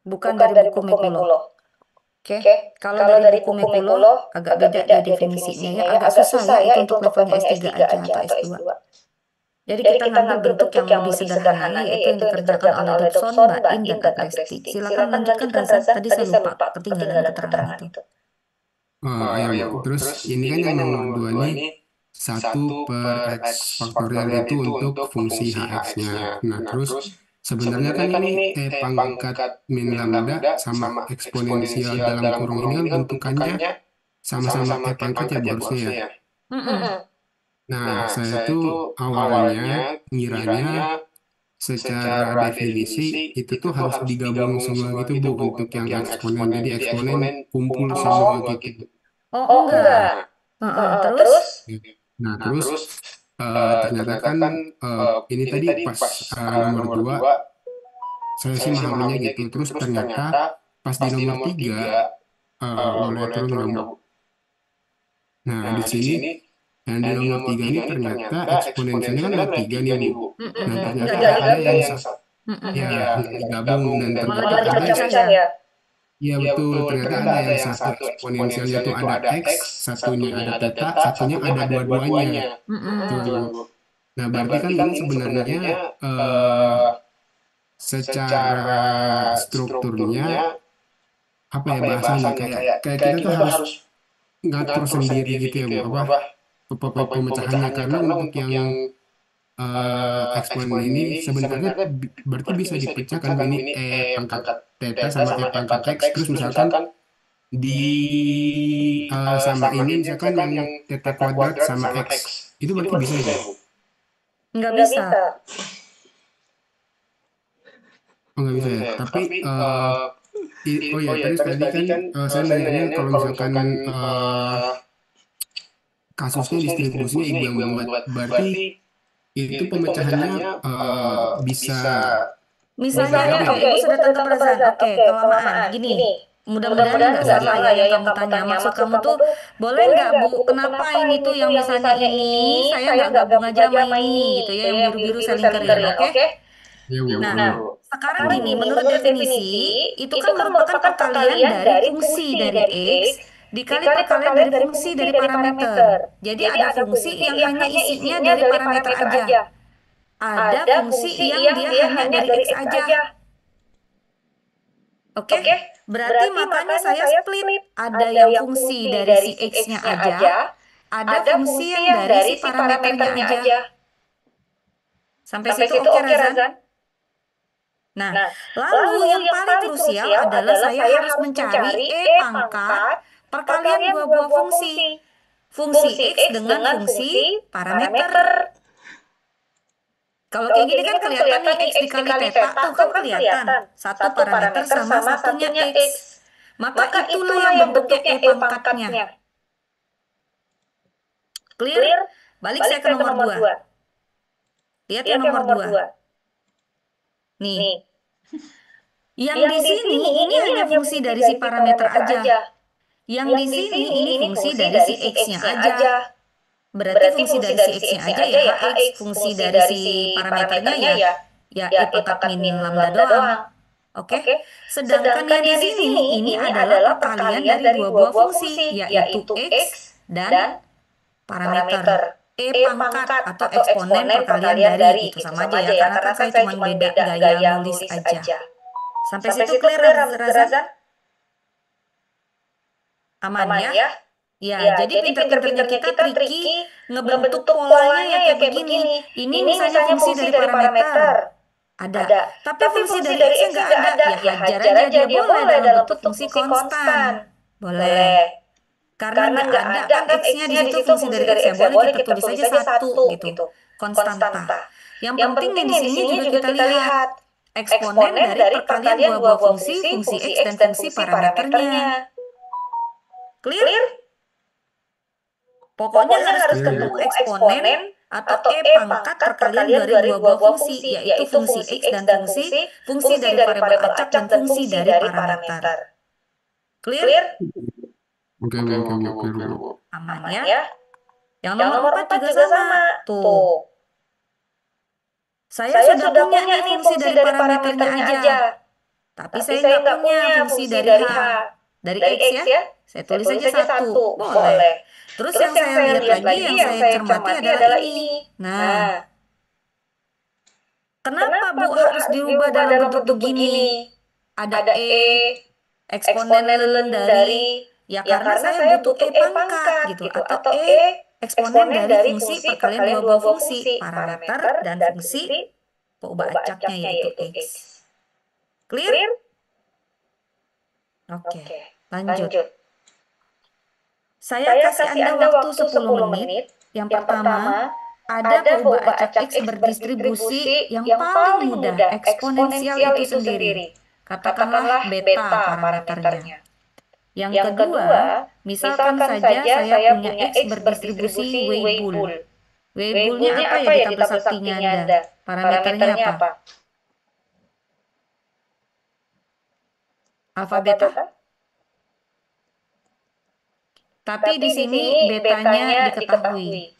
Bukan dari buku Mekulow. Oke. Kalau dari buku Mekulow agak beda ya definisinya ya, agak susah ya itu untuk levelnya S3 aja atau S2. Jadi kita ngambil bentuk yang lebih sederhana yaitu yang dikerjakan oleh Dobson, Bain, dan Agresti. Silakan lanjutkan Razan, tadi saya lupa ketinggalan keterangan itu. ya Bu. Terus ini kan yang nomor 2 nih 1 per X faktorial itu untuk fungsi HX-nya. Nah, terus sebenarnya kan ini T pangkat min lambda sama eksponensial dalam kurung ini kan bentukannya sama-sama T pangkat ya Bu harusnya ya. Nah, saya tuh awalnya ngiranya secara definisi itu tuh harus digabung semua gitu Bu untuk yang eksponen. Jadi eksponen kumpul semua gitu. Oh enggak. Terus? Nah, terus ternyata kan ini tadi pas nomor 2 saya sih memahaminya gitu. Terus ternyata pas di nomor 3 boleh turun nggak Bu? Nah, di sini yang di nomor 3 ini ternyata eksponensialnya kan ada 3 nih Bu. Nah, ternyata ada yang digabung dan ternyata ada ya. Iya betul, ternyata ada yang satu eksponensialnya tuh ada X, satunya ada theta, satunya ada dua-duanya. Tuh. Nah, berarti kan ini sebenarnya secara strukturnya apa ya bahasanya kayak kita tuh harus ngatur sendiri gitu ya Bu, pemecahannya karena untuk yang eksponen ini sebenarnya berarti bisa dipecahkan ini E pangkat theta sama E pangkat X, terus misalkan di sama ini misalkan yang theta kuadrat sama X itu berarti bisa ya Bu? Nggak bisa. Oh, nggak bisa ya, tapi Oh ya, terus tadi kan saya nanyanya kalau misalkan kasusnya distribusinya ibu yang membuat, berarti itu pemecahannya bisa Misalnya, berapa ya? oke, Ibu sudah tangkap perasaan. Oke, kelamaan. Gini, mudah-mudahan nggak salah ya yang kamu tanya. Maksud kamu tuh, boleh nggak Bu, kenapa ini tuh yang misalnya ini, saya nggak gabung aja sama ini, gitu ya, yang biru-biru saya lingkarin, oke? Ya, Bu. Nah, sekarang gini, menurut definisi, itu kan merupakan perkalian dari fungsi dari X dikali perkalian dari fungsi dari parameter. Jadi ada fungsi yang hanya isinya dari parameter aja. Ada fungsi yang dia hanya dari X aja. Oke? Berarti makanya saya split. Ada yang fungsi dari si X-nya aja, ada fungsi yang dari si parameternya aja. Sampai situ oke, Razan? Nah, lalu yang paling krusial adalah saya harus mencari pangkat perkalian dua buah fungsi. Fungsi X dengan fungsi parameter. Kalau kayak gini kan kelihatan nih X dikali teta, tuh kan kelihatan. Satu parameter sama satunya X. Maka itulah yang bentuknya pangkatnya. Clear? Balik saya ke nomor 2. Lihat yang nomor 2. Nih. Yang di sini ini hanya fungsi dari si parameter aja. Yang di sini ini fungsi dari si X-nya aja. Berarti fungsi dari si X-nya aja ya HX, fungsi dari si parameternya ya E pangkat min lambda doang. Oke? Sedangkan yang di sini ini adalah perkalian dari dua buah fungsi, yaitu X dan parameter. E pangkat atau eksponen perkalian dari, itu sama aja ya, karena kan saya cuma beda gaya nulis aja. Sampai situ clear, Razan? Aman ya? Ya, jadi pinter-pinternya kita tricky ngebentuk polanya ya kayak begini. Ini misalnya fungsi dari parameter. Ada. Tapi fungsi dari X-nya nggak ada. Ya hajar aja dia boleh dalam bentuk fungsi konstan. Boleh. Karena nggak ada kan X-nya di situ fungsi dari X ya. Boleh kita tulis aja satu gitu. Konstanta. Yang penting yang di sini juga kita lihat eksponen dari perkalian dua buah fungsi, fungsi X dan fungsi parameternya. Clear? Pokoknya harus ketemu eksponen atau pangkat perkalian dari dua buah fungsi, yaitu fungsi X dan fungsi dari variabel acak dan fungsi dari parameter. Clear? Oke, Bu. Aman ya? Yang nomor 4 juga sama. Tuh. Saya sudah punya nih fungsi dari parameternya aja. Tapi saya nggak punya fungsi dari H. Dari X ya. Saya tulis aja satu. Boleh. Terus yang saya lihat lagi, yang saya cermati adalah ini. Nah, kenapa Bu harus dirubah dalam bentuk begini? Ada eksponen dari, ya karena saya butuh pangkat gitu. Atau eksponen dari fungsi perkalian dua buah fungsi, parameter dan fungsi peubah acaknya yaitu X. Clear? Oke, lanjut. Saya kasih Anda waktu 10 menit. Yang pertama, ada peubah acak X berdistribusi yang paling mudah, eksponensial itu sendiri. Katakanlah beta parameternya. Yang kedua, misalkan saja saya punya X berdistribusi Weibull. Weibullnya apa ya di tabel saktinya Anda? Parameternya apa? Alfa beta? Tapi di sini betanya diketahui.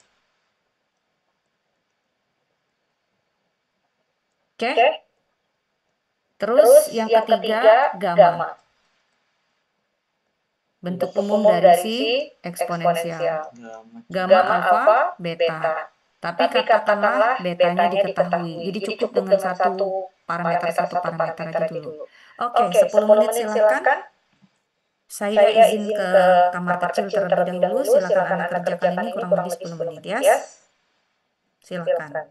Oke? Terus yang ketiga gamma. Bentuk umum dari si eksponensial. Gamma alfa beta. Tapi katakanlah betanya diketahui. Jadi cukup dengan satu parameter aja dulu. Oke, 10 menit silakan. Saya izin ke kamar kecil terlebih dahulu. Silakan Anda kerjakan ini kurang lebih 10 menit ya. Silakan.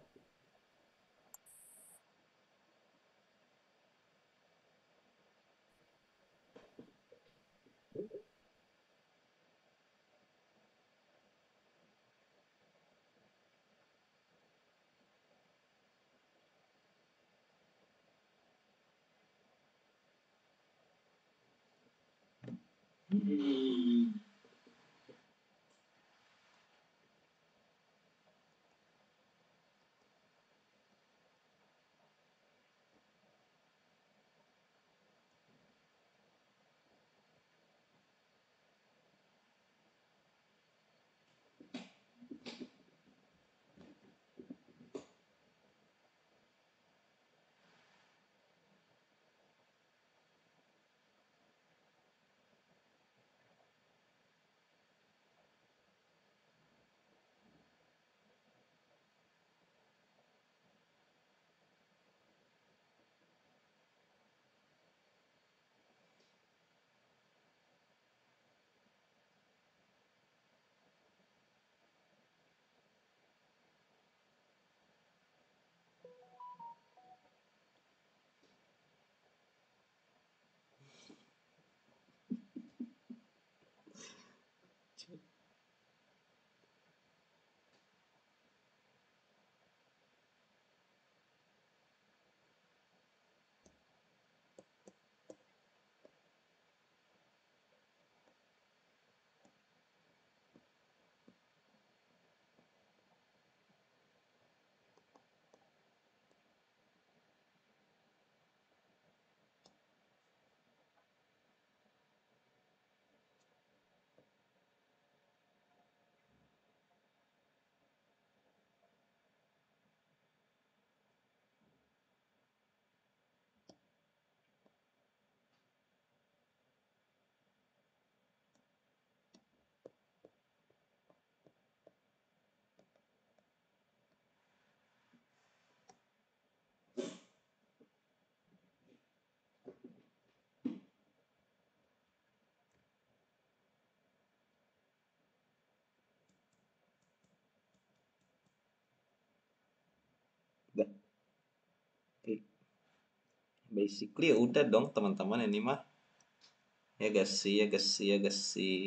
Udah. Basically ya udah dong teman-teman, ini mah. Ya gak sih, ya gak sih, ya gak sih.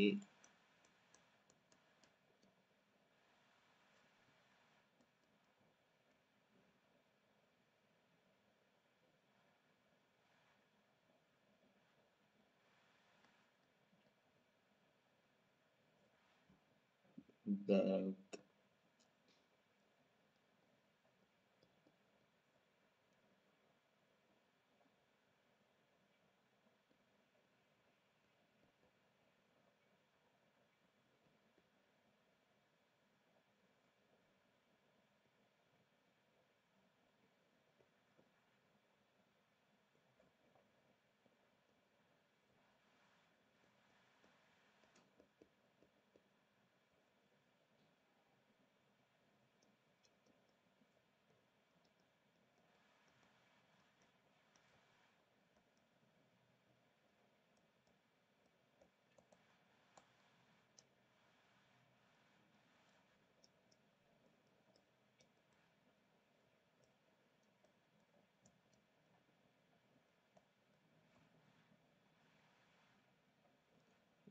Udah.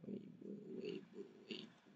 Wibu, wibu, wibu.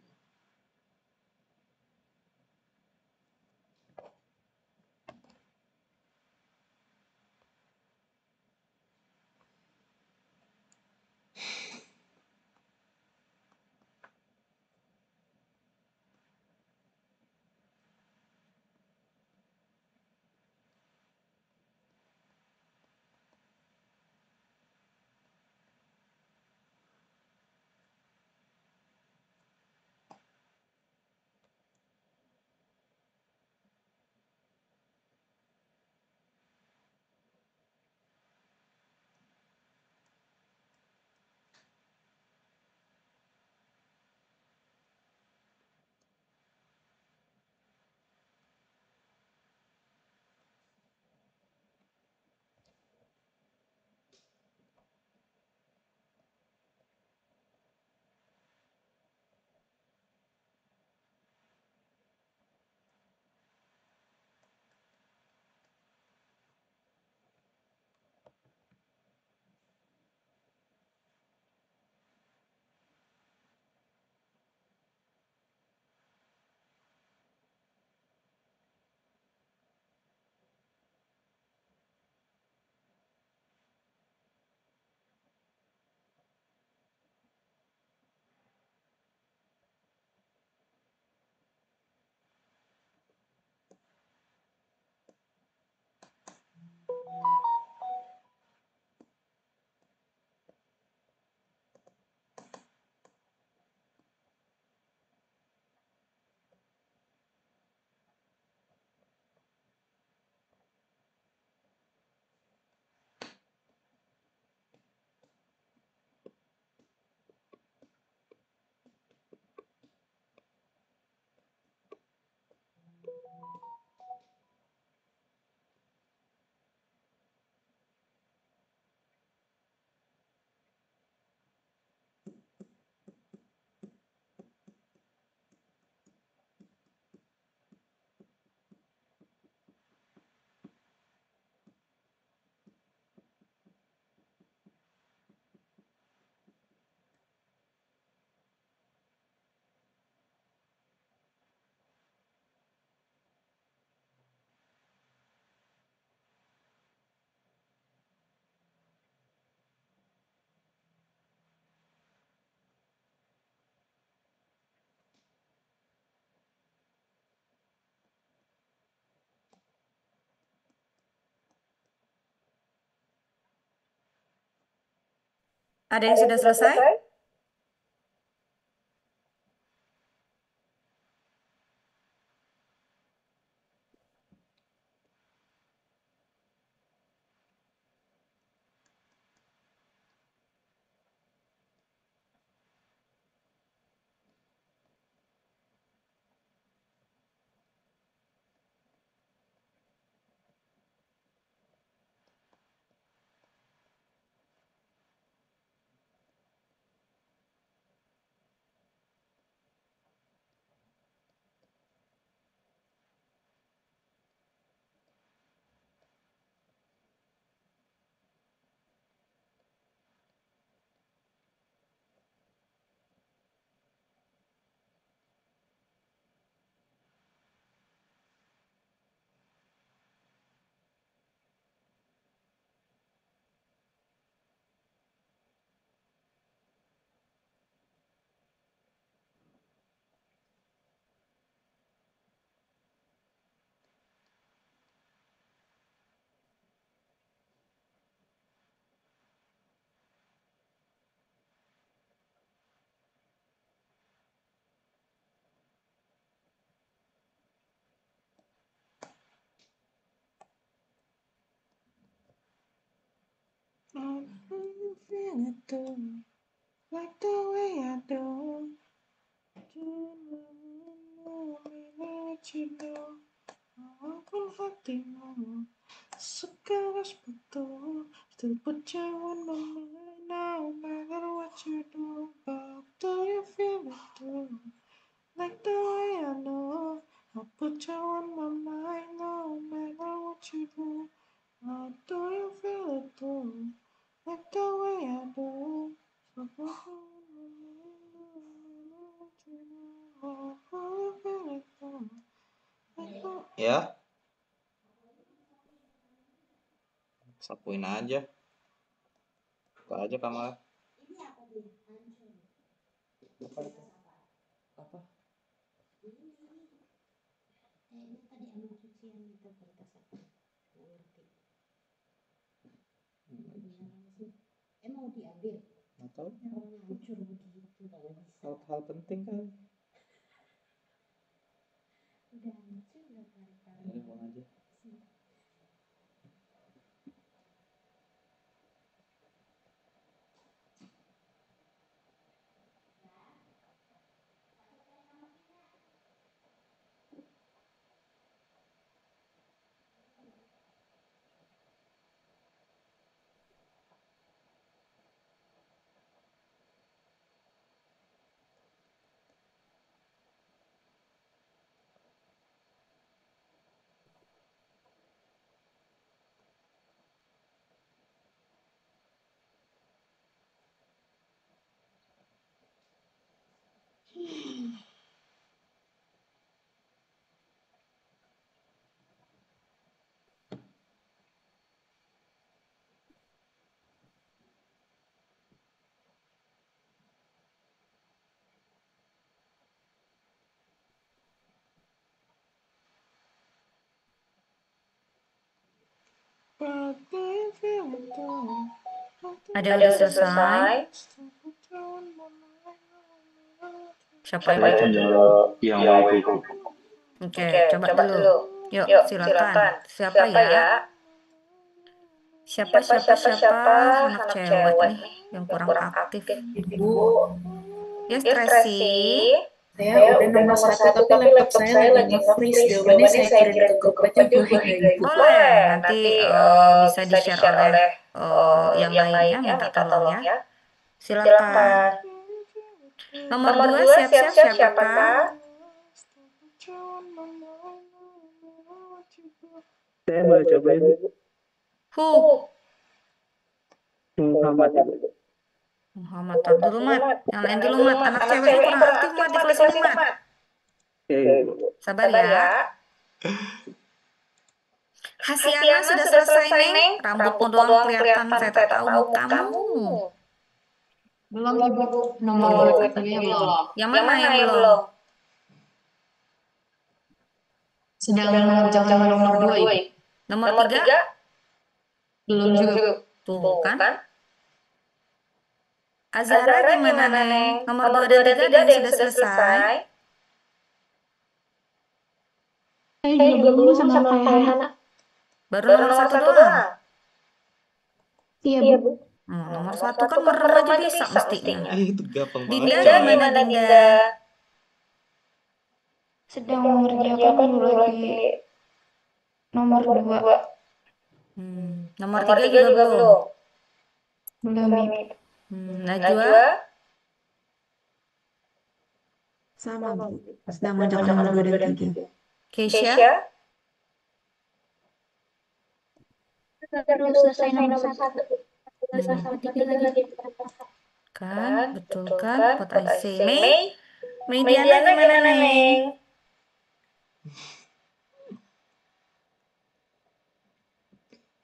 Ada yang sudah selesai? Like the way I do. Walaupun hatimu sekeras batu, still put you on my mind no matter what you do. But do you feel it too? Like the way I know, I'll put you on my mind no matter what you do. But do you feel it too? Like the way I do. So put you on my mind no matter what you do. But do you feel it too? Like the Ya, sapuin aja. Buka aja kamar. Apa? Mau diambil Atau hancur begitu kalau bisa hal-hal penting kan? udah hancur udah tarik-tarik Udah buang aja. But do you feel it too? Ada yang udah selesai? Still put you on my mind no matter what you do. Siapa Saya yang yang waifu. Oke, coba dulu. Yuk, silakan. Siapa ya? Siapa anak cewek nih yang kurang aktif? Ibu, Ya, stresi. saya udah nomor satu tapi laptop saya lagi nge-freeze. Jawabannya saya kirim ke grup aja boleh nggak Ibu? Boleh, nanti bisa di-share oleh yang lainnya, minta tolong ya. Silakan. Nomor 2 siap-siap siapakah? Still put you on my mind no matter what you do. Saya boleh cobain Hu, Muhammad Ibu. Muhammad, tar dulu Mat. Yang lain dulu Mat. Anak ceweknya kurang aktif Mat di kelas ini Mat. Oke, Ibu. Sabar ya. Hasiana sudah selesai Neng. Rambutmu doang kelihatan, saya tak tahu mukamu. Belum Ibu, nomor ketiganya belum. Yang mana yang belum? Sedang mengerjakan nomor 2 Ibu. Nomor 3? Belum juga. Tuh kan? Azhara gimana, Neng? Nomor 2 dan 3 ada yang sudah selesai? Saya juga belum sama kayak Hana. Baru nomor 1 doang? Iya, Bu. Nomor 1 kan merem aja bisa mestinya. Itu gampang Dinda banget. gimana, Dinda? Sedang mengerjakan lagi nomor 2. Nomor 3 juga belum? Belum. Najwa? Sama, Bu. Sedang mengerjakan nomor 2 dan 3. Keisha? Baru selesai nomor 1. Nomor 3 lagi. Kan, betul kan? What I say. Mei Diana gimana, Neng?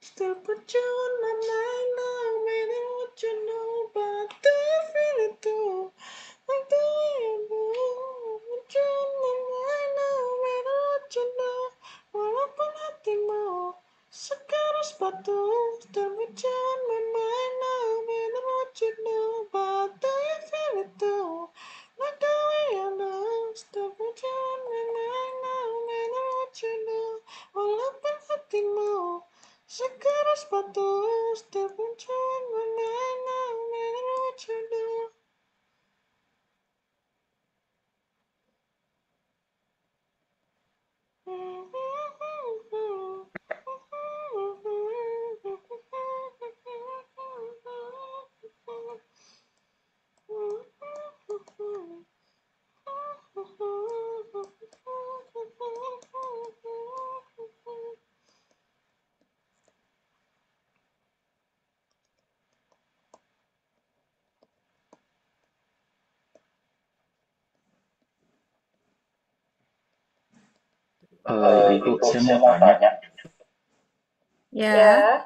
Still put you on my mind now, matter what you know, but do you feel it too? Like the way you know, put you on my mind now, matter what you know, walaupun hatimu sekeras batu. Still put you on my mind now, matter what you know, but do you feel it too? Like the way you know, still put you on my mind now, matter what you know, walaupun hatimu sekeras batu. Still put you on my mind now, matter what you do. Ibu, saya mau tanya. Ya.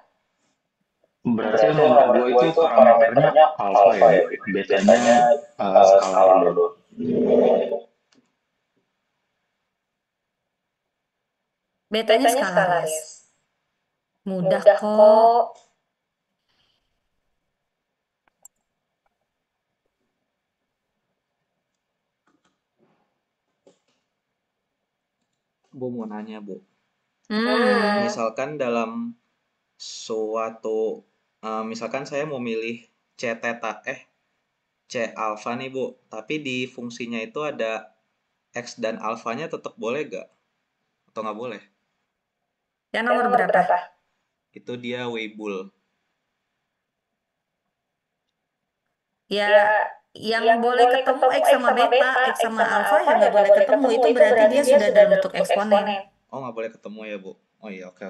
Berarti nomor 2 itu parameternya alfa ya, Bu? Betanya skala dulu. Betanya skalaris. Mudah kok. Bu mau nanya, Bu. Hmm. Misalkan dalam suatu misalkan saya mau milih C theta C alfa nih, Bu, tapi di fungsinya itu ada X dan alfanya, tetap boleh gak? Atau nggak boleh? Yang nomor berapa? Itu dia Weibull. Ya, yang boleh ketemu X sama beta, X sama alfa ya nggak boleh ketemu. Itu berarti dia sudah dalam bentuk eksponen. Oh, nggak boleh ketemu ya, Bu? Oh iya, oke.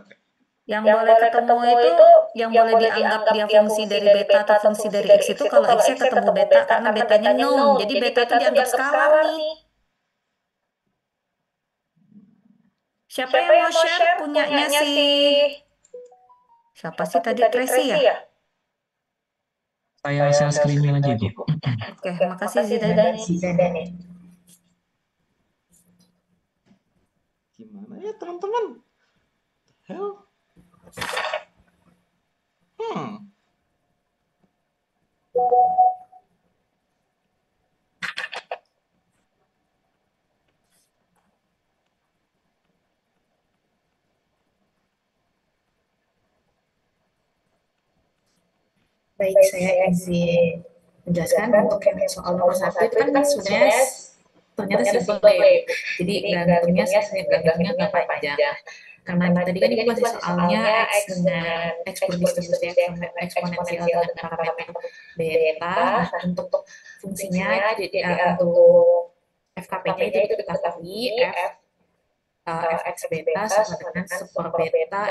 Yang boleh ketemu itu yang boleh dianggap dia fungsi dari beta atau fungsi dari X itu kalau X-nya ketemu beta karena betanya known. Jadi beta itu dianggap skalar nih. Siapa yang mau share punyanya sih? Siapa sih tadi? Tracy ya? Saya share screen aja, Bu. Oke, makasih Zidane. Gimana ya, teman-teman? Hell? Baik, saya izin menjelaskan untuk yang soal nomor 1 itu kan sebenarnya ternyata simpel ya. Jadi gantungnya nggak panjang. Karena tadi kan ini masih soalnya X dengan X berdistribusi eksponensial dengan parameter beta. Nah, untuk fungsinya untuk FKP-nya itu diketahui fx beta sama dengan super beta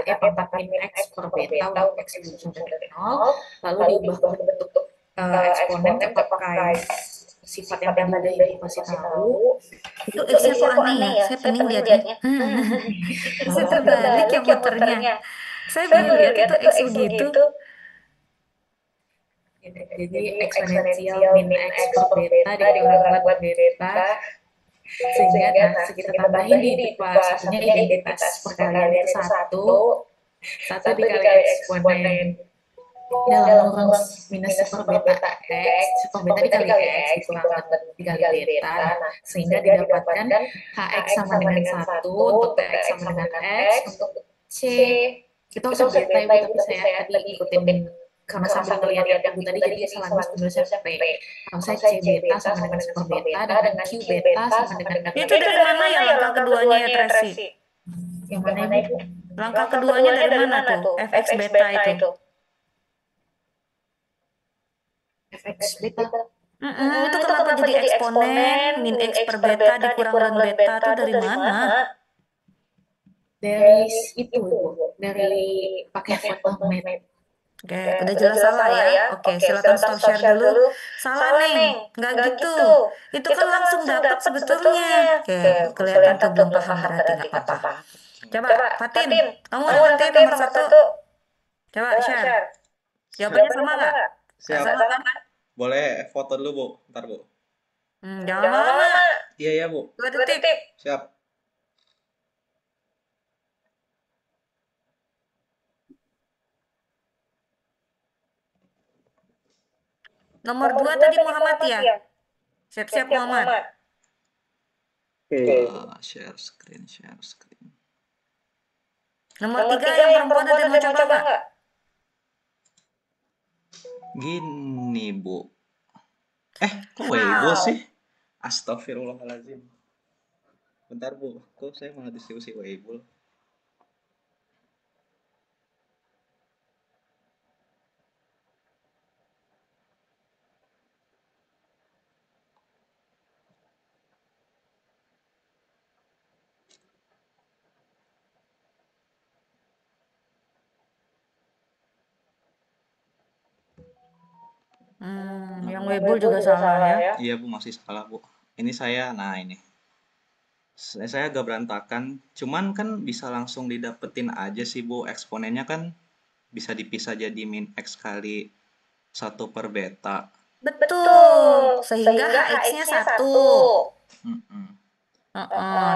E pangkat min X per beta untuk X sampai 0, lalu diubah bentuk eksponen pakai sifat yang tadi udah Ibu kasih tahu. Itu X-nya kok aneh ya? Saya pening lihatnya. Saya terbalik ya muternya. Saya baru lihat itu X begitu. Jadi eksponensial min X per beta dikurangi buat beta, sehingga kita tambahin di satunya identitas perkalian itu 1 dikali eksponen dalam kurung minus super beta X, super beta dikali X, dikurangkan dikali beta, nah, sehingga didapatkan HX sama dengan 1 untuk TX sama dengan X, untuk C, itu harus beta Ibu, tapi saya tadi ikutin karena sambil ngeliat Ibu tadi, jadi salah nulisnya P. Harusnya C beta sama dengan super beta, dan Q beta sama dengan Itu dari mana ya langkah keduanya ya, Tracy? yang mana Ibu? Langkah keduanya dari mana tuh? Fx beta itu? Fx beta. Itu kenapa jadi eksponen min X per beta dikurang ln beta itu dari mana? Dari itu, dari pakai format. Oke, udah jelas salah ya. Oke, silakan stop share dulu. Salah, Neng. Nggak gitu. Itu kan langsung dapat sebetulnya. Oke, kelihatan tuh belum paham berarti nggak apa-apa. Coba, Fatin. Kamu udah ngerti nomor 1? Coba share. Jawabannya sama nggak? Siap. Sama kan? Boleh foto dulu, Bu. Ntar, Bu. Jangan lama. Iya, Bu. 2 detik. Siap. Nomor 2 tadi Muhammad ya? Siap-siap Muhammad. Share screen. Nomor 3 yang perempuan ada yang mau coba nggak? Gini, Bu. Kok Weibo sih? Astagfirullahaladzim. Bentar, Bu. Kok saya malah diskusi Weibo? Yang Weibo juga salah ya? Iya, Bu, masih salah, Bu. Ini saya, ini. Saya agak berantakan. Cuman kan bisa langsung didapetin aja sih, Bu. Eksponennya kan bisa dipisah jadi min X kali 1 per beta. Betul. Sehingga HX-nya 1.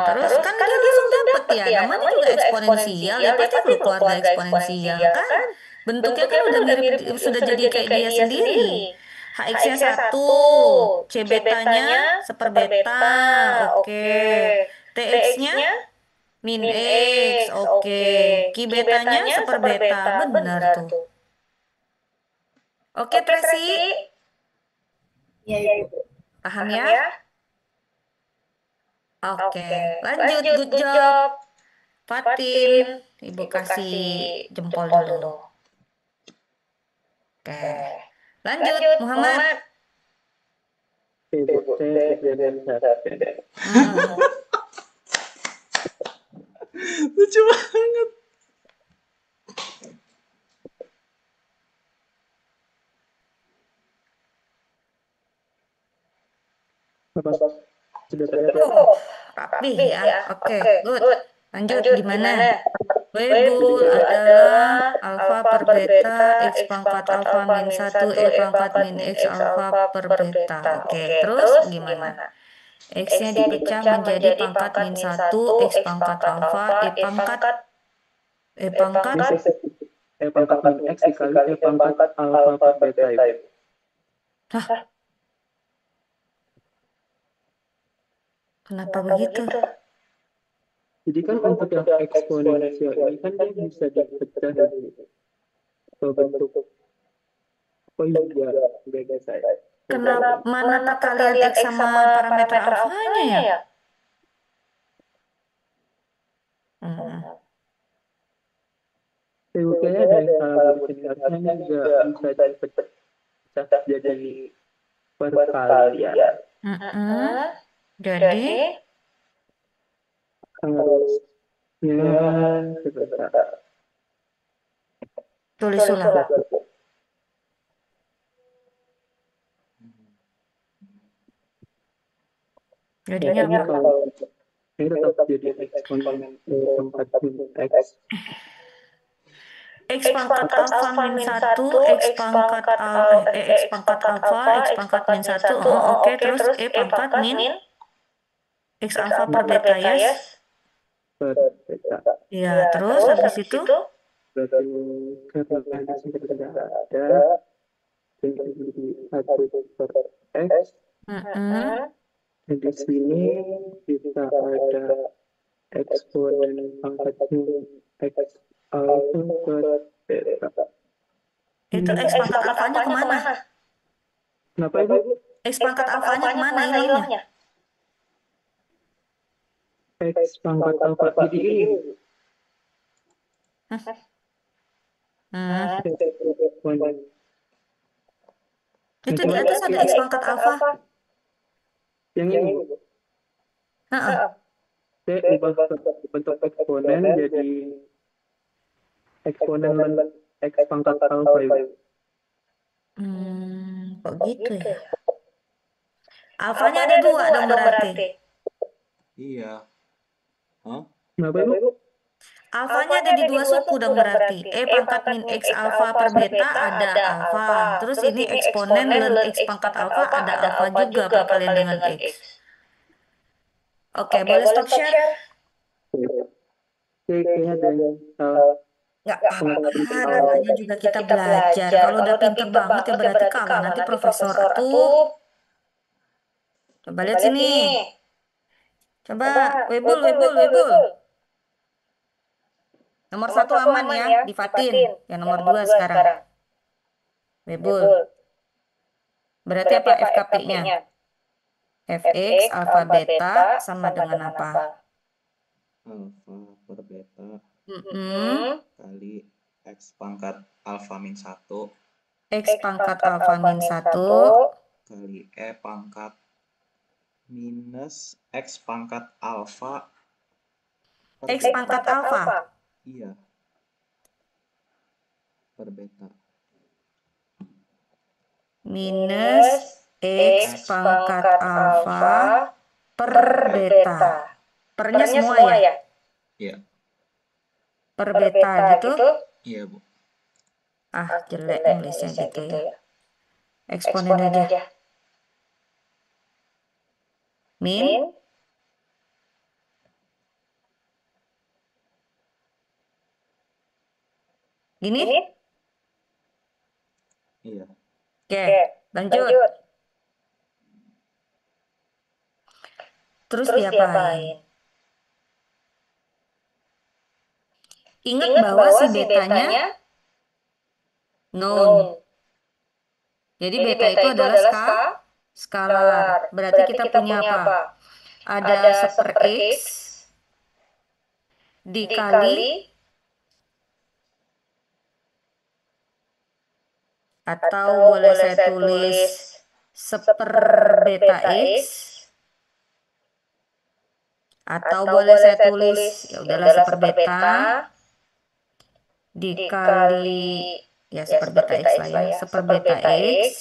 Terus kan dia langsung dapet ya. Namanya juga eksponensial. Ya pasti keluarga eksponensial kan. Bentuknya kan udah mirip, sudah jadi kayak dia sendiri. HX-nya 1, C betanya seper beta, oke. TX-nya min X, oke. Q betanya seper beta, benar tuh. Oke, Tracy? Iya, Ibu. Paham ya? Oke, lanjut, good job. Fatin, Ibu kasih jempol dulu. Oke, lanjut, Muhammad. Lucu banget. Rapi ya. Oke, good. Lanjut gimana? Weibo adalah alfa per beta X pangkat alfa min 1 E pangkat min X alfa per beta. Oke, terus gimana? X-nya dipecah menjadi pangkat min 1 X pangkat alfa E pangkat min X dikali E pangkat alfa per beta. Hah? Kenapa begitu? Jadi kan untuk yang eksponensial ini kan dia bisa dipecah dari bentuk beda saya. Kenapa mana perkalian X sama parameter alfanya ya? Kayaknya dari salah di sini harusnya juga bisa dipecah jadi perkalian. Jadi harusnya sebentar. tulis ulang. Jadinya apa? Ini tetap jadi eksponen pangkat min X. X pangkat alfa min 1, X pangkat alfa, X pangkat min 1. Oke, terus E pangkat min X alfa per beta, yes? Per beta. Ya, terus habis itu berarti karena di sini tidak ada, dan jadi 1/x, dan di sini kita ada eksponen pangkatnya x alfa per beta. Itu X pangkat alfanya kemana? Kenapa Ibu? X pangkat alfanya kemana hilangnya? X pangkat alfa jadi ini. Eksponen. Itu di atas ada X pangkat alfa. Yang ini Bu. Saya ubah bentuk eksponen jadi eksponen x pangkat alfa Ibu. Kok gitu ya? Alfanya ada 2 dong berarti. Iya. Hah? Kenapa Ibu? Alfanya ada di 2 suku dong berarti. E pangkat min X alfa per beta ada alfa. Terus ini eksponen ln X pangkat alfa ada alfa juga perkalian dengan X. Oke, boleh stop share? Kayaknya ada yang salah. Nggak apa-apa, namanya juga kita belajar. Kalau udah pinter banget ya berarti kalah. Nanti profesor tuh. Coba lihat sini. Coba, Webul. Nomor 1 aman ya, difatin. Yang nomor 2 sekarang. Webul. Berarti apa FKP-nya? Fx alfa beta sama dengan apa? Alfa per beta Mm-mm. kali X pangkat alfa min 1 X pangkat alfa min 1 kali E pangkat minus X pangkat alfa per X beta. pangkat alfa Iya. Per beta. minus X pangkat alfa per beta. Pernya semua ya? Iya. Per beta gitu? Iya, Bu. Jelek nulisnya gitu ya. Eksponen aja. Min gini? Iya. Oke, lanjut. Terus diapain? Ingat bahwa si betanya known. Jadi beta itu adalah skalar. Berarti kita punya apa? Ada 1/x dikali atau boleh saya tulis 1/beta x atau boleh saya tulis ya udahlah 1/beta dikali ya 1/beta x lah ya 1/beta x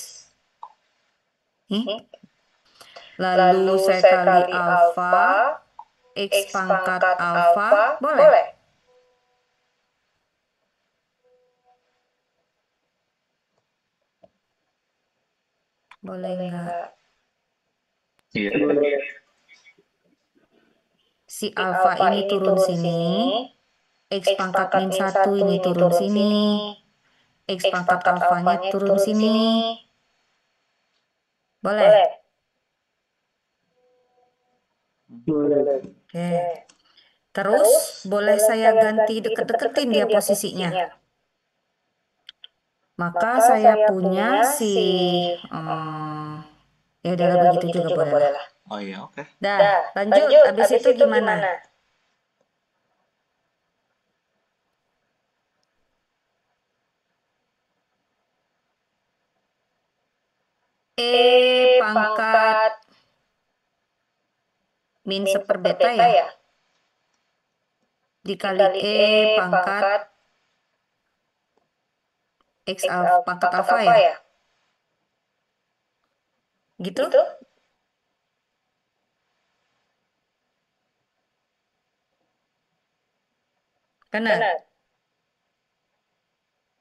lalu saya kali alfa x pangkat alfa boleh? Boleh nggak? Iya. Si alfa ini turun sini, x pangkat min 1 ini turun sini, x pangkat alfanya turun sini. Boleh? Boleh. Oke. Terus boleh saya ganti deket-deketin dia posisinya. Maka saya punya si ya udahlah begitu juga boleh lah. Oh iya, oke. Dah, lanjut. Abis itu gimana? E pangkat min 1/beta ya? Dikali E pangkat X pangkat alfa ya? Gitu? Benar.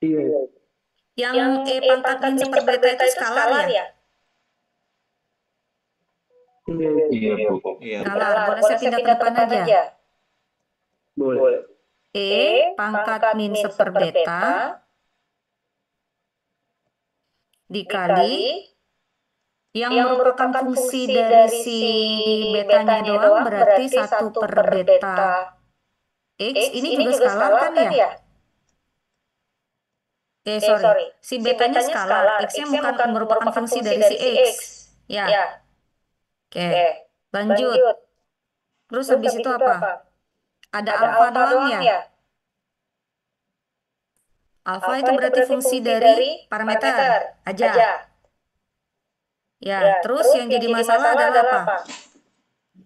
Iya. Yang E pangkat min 1/beta itu skalar ya? Iya. Iya, Bu. Iya, Bu. Skalar. Boleh saya pindah ke depan aja? Boleh. pangkat min seperbeta dikali yang merupakan fungsi dari si betanya doang berarti 1 per beta X. Ini juga skalar kan ya? Sorry. Si betanya skalar, X-nya bukan merupakan fungsi dari si X. Ya. Oke. Lanjut. Terus habis itu apa? Ada alfa doang ya? Alfa itu berarti fungsi dari parameter aja. Ya, terus yang jadi masalah adalah apa?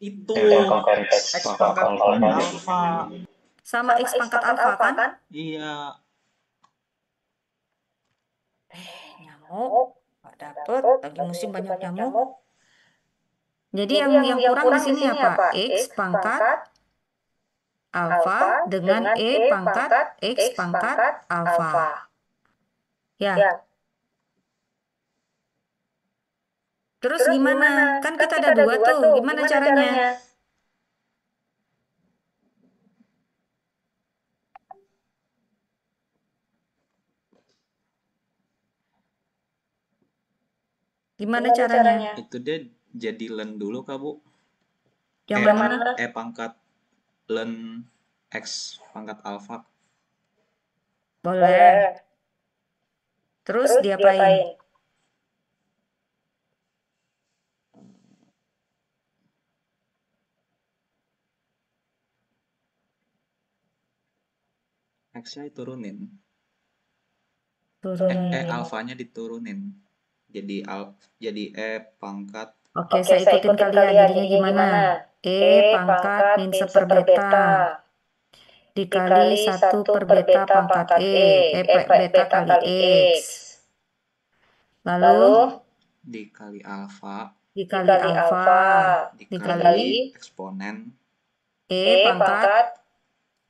Itu X pangkat alfa. Sama X pangkat alfa kan? iya. Nyamuk, nggak dapet, lagi musim banyak nyamuk. Jadi yang kurang di sini apa? X pangkat alfa dengan pangkat X pangkat alfa. Ya. Terus gimana? Kan kita ada 2 tuh. Gimana caranya? Gimana caranya? Itu dia jadi len dulu Kak Bu. Yang mana? Pangkat len X pangkat alfa. Boleh. Terus diapain? X-nya diturunin. Turunin. Alfanya diturunin. Jadi pangkat. Oke, saya ikutin kali ya. Jadinya gimana? Pangkat min seperbeta dikali 1 per beta pangkat beta kali X. Lalu Dikali alfa. Dikali eksponen. Pangkat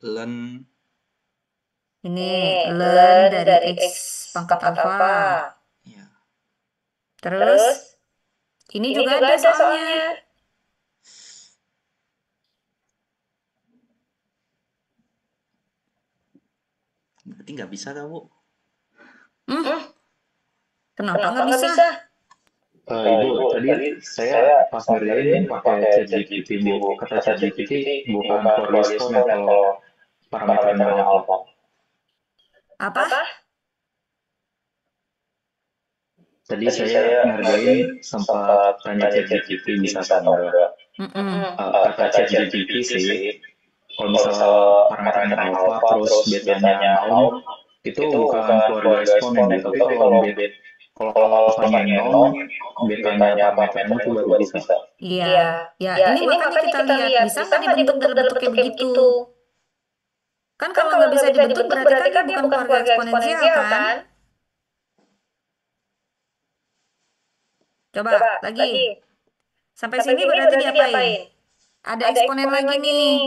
Len. Ini len dari X pangkat alfa. Ya. Terus ini juga ada soalnya. Berarti nggak bisa Kak Bu. Kenapa nggak bisa? Ibu, tadi saya pas ngerjain pakai ChatGPT, Bu. Kata ChatGPT bukan Fourier exponent kalau parameternya alpha. Apa? Tadi saya ngerjain sempat tanya ChatGPT bisa atau enggak. Kata ChatGPT sih, kalau misalnya parameternya alpha terus betanya 0, itu bukan Fourier exponent, tapi kalau alfanya 0, betanya parameternya itu baru bisa. Iya, ini makanya kita lihat bisa nggak dibentuk dalam bentuk kayak begitu. Kan kalau nggak bisa dibentuk berarti kan dia bukan keluarga eksponensial kan? Coba lagi. Sampai sini berarti diapain? Ada eksponen lagi nih.